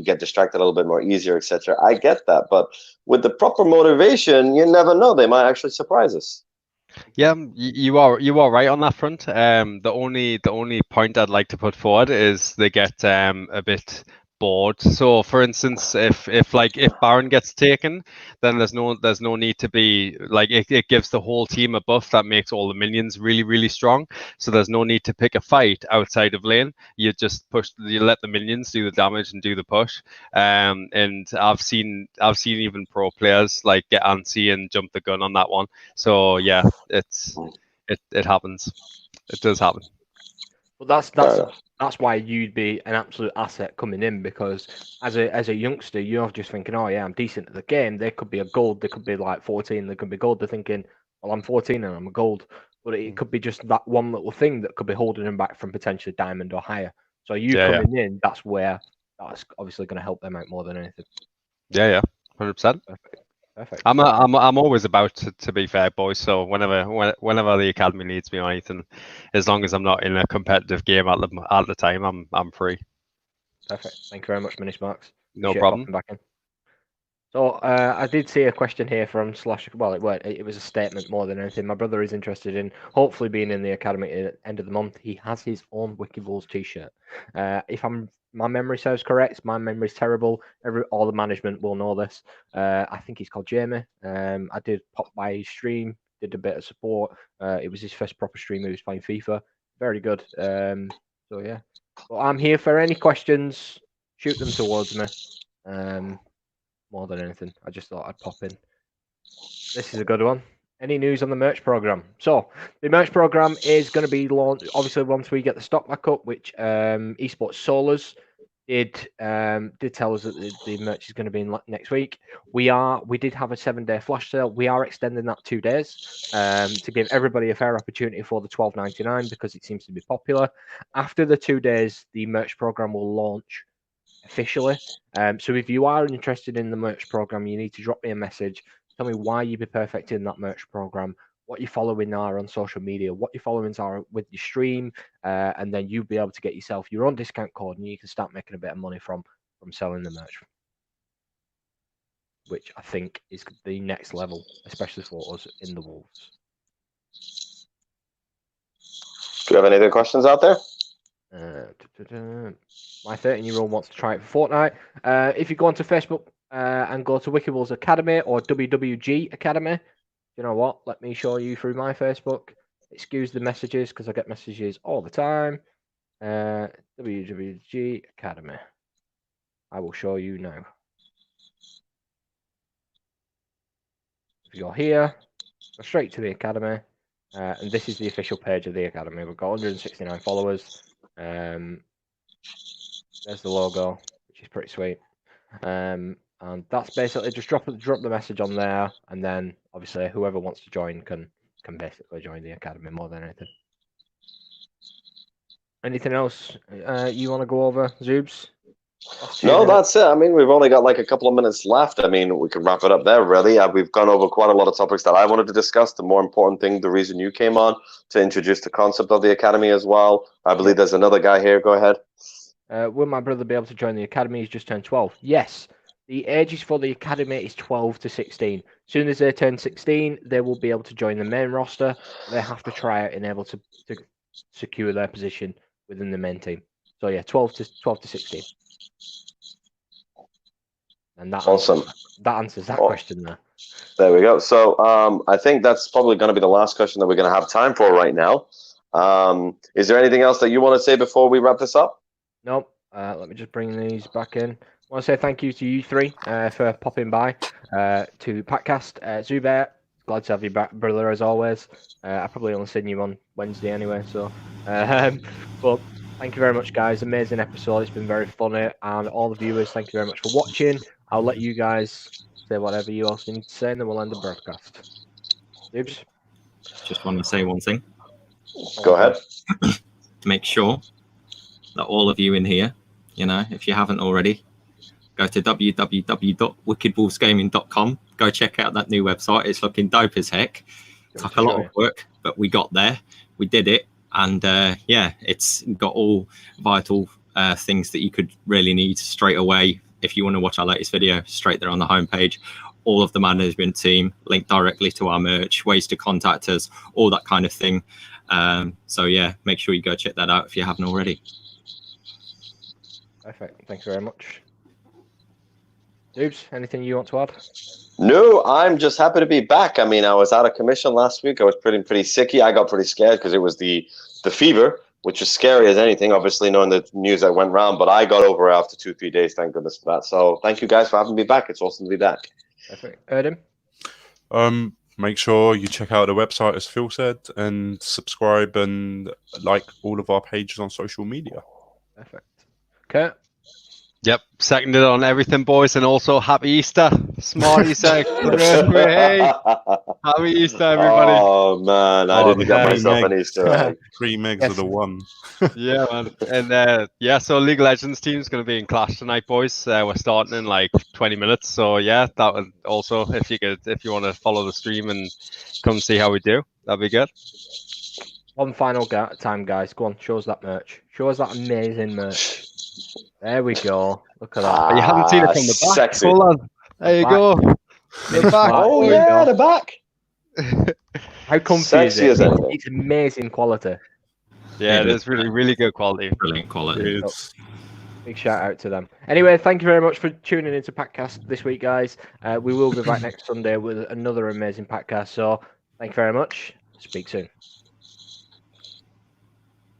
get distracted a little bit more easier, etc. I get that, but with the proper motivation, you never know, they might actually surprise us. Yeah, you are right on that front. The only point I'd like to put forward is they get a bit bored. So, for instance, if Baron gets taken, then there's no need to be like it gives the whole team a buff that makes all the minions really strong. So there's no need to pick a fight outside of lane. You just you let the minions do the damage and do the push. And I've seen even pro players like get antsy and jump the gun on that one. So yeah, it happens. It does happen. Well, that's why you'd be an absolute asset coming in, because as a youngster, you're just thinking, oh yeah, I'm decent at the game. They could be a gold. They could be like 14. They could be gold. They're thinking, well, I'm 14 and I'm a gold. But it could be just that one little thing that could be holding them back from potentially diamond or higher. So coming in, that's obviously going to help them out more than anything. Yeah, 100%. Perfect. I'm always about to be fair, boys. So whenever the academy needs me or anything, as long as I'm not in a competitive game at the time, I'm free. Perfect. Thank you very much, Mini Sparks. No problem. Back in. So I did see a question here from Slash. Well, it was a statement more than anything. My brother is interested in hopefully being in the academy at the end of the month. He has his own Wikiballs t-shirt. If my memory serves correct, my memory's terrible. All the management will know this. I think he's called Jamie. I did pop by his stream, did a bit of support. It was his first proper stream. He was playing FIFA. Very good. So yeah. Well, I'm here for any questions. Shoot them towards me. More than anything, I just thought I'd pop in. This is a good one. Any news on the merch program? So the merch program is going to be launched obviously once we get the stock back up, which Esports Solars did tell us that the merch is going to be in next week. We did have a 7-day flash sale. We are extending that 2 days to give everybody a fair opportunity for the $12.99 because it seems to be popular. After the 2 days, the merch program will launch officially. So if you are interested in the merch program, you need to drop me a message. Tell me why you'd be perfect in that merch program, what your following are on social media, what your followings are with your stream, and then you'll be able to get yourself your own discount code and you can start making a bit of money from selling the merch, which I think is the next level, especially for us in the Wolves. Do you have any other questions out there? My 13-year-old wants to try it for Fortnite. If you go onto Facebook and go to Wikiballs Academy or WWG Academy, you know what? Let me show you through my Facebook. Excuse the messages because I get messages all the time. WWG Academy. I will show you now. If you're here, go straight to the Academy. And this is the official page of the Academy. We've got 169 followers. There's the logo, which is pretty sweet. And that's basically just drop the message on there, and then obviously whoever wants to join can basically join the academy more than anything. Anything else you want to go over, Zoobs? No, that's it. I mean, we've only got like a couple of minutes left. I mean, we can wrap it up there, really. We've gone over quite a lot of topics that I wanted to discuss. The more important thing, the reason you came on, to introduce the concept of the academy as well. I believe there's another guy here. Go ahead. Will my brother be able to join the academy? He's just turned 12. Yes. The ages for the academy is 12 to 16. As soon as they turn 16, they will be able to join the main roster. They have to try out and able to secure their position within the main team. So yeah, 12 to 16. And that Awesome. answers that question there. There we go. So I think that's probably going to be the last question that we're going to have time for right now. Is there anything else that you want to say before we wrap this up? Nope. Let me just bring these back in. I want to say thank you to you three for popping by to Packcast. Zubair, glad to have you back, brother, as always. I probably only seen you on Wednesday anyway, so. But thank you very much, guys. Amazing episode. It's been very funny. And all the viewers, thank you very much for watching. I'll let you guys say whatever you also need to say, and then we'll end the broadcast. Oops. Just want to say one thing. Go ahead. Make sure that all of you in here, you know, if you haven't already, go to www.wickedwolvesgaming.com. Go check out that new website. It's looking dope as heck. It took a lot of work, but we got there. We did it. And yeah, it's got all vital things that you could really need straight away. If you want to watch our latest video, straight there on the homepage. All of the management team, linked directly to our merch, ways to contact us, all that kind of thing. So yeah, make sure you go check that out if you haven't already. Perfect. Thanks very much. Dubes, anything you want to add? No, I'm just happy to be back. I mean, I was out of commission last week. I was pretty sicky. I got pretty scared because it was the fever, which was scary as anything, obviously, knowing the news that went around. But I got over it after 2-3 days, thank goodness for that. So thank you guys for having me back. It's awesome to be back. Perfect. Erdem? Make sure you check out the website, as Phil said, and subscribe and like all of our pages on social media. Perfect. Kurt? Yep, seconded on everything, boys, and also happy Easter. Smarties, hey, happy Easter, everybody. Oh man, I didn't get myself an Easter egg. 3 megs of the one. Yeah, man. And yeah, so League of Legends team is going to be in clash tonight, boys. We're starting in like 20 minutes, so yeah, that would also, if you want to follow the stream and come see how we do, that'd be good. One final time, guys. Go on, show us that merch. Show us that amazing merch. There we go. Look at that. You haven't seen it from the back. Sexy. Hold on. There you go. The back. Oh yeah, the back. How comfy Sexy is as it? anything. It's amazing quality. Yeah, it is really, really good quality. Brilliant quality. Big shout out to them. Anyway, thank you very much for tuning into Packcast this week, guys. We will be back next Sunday with another amazing Packcast. So thank you very much. Speak soon.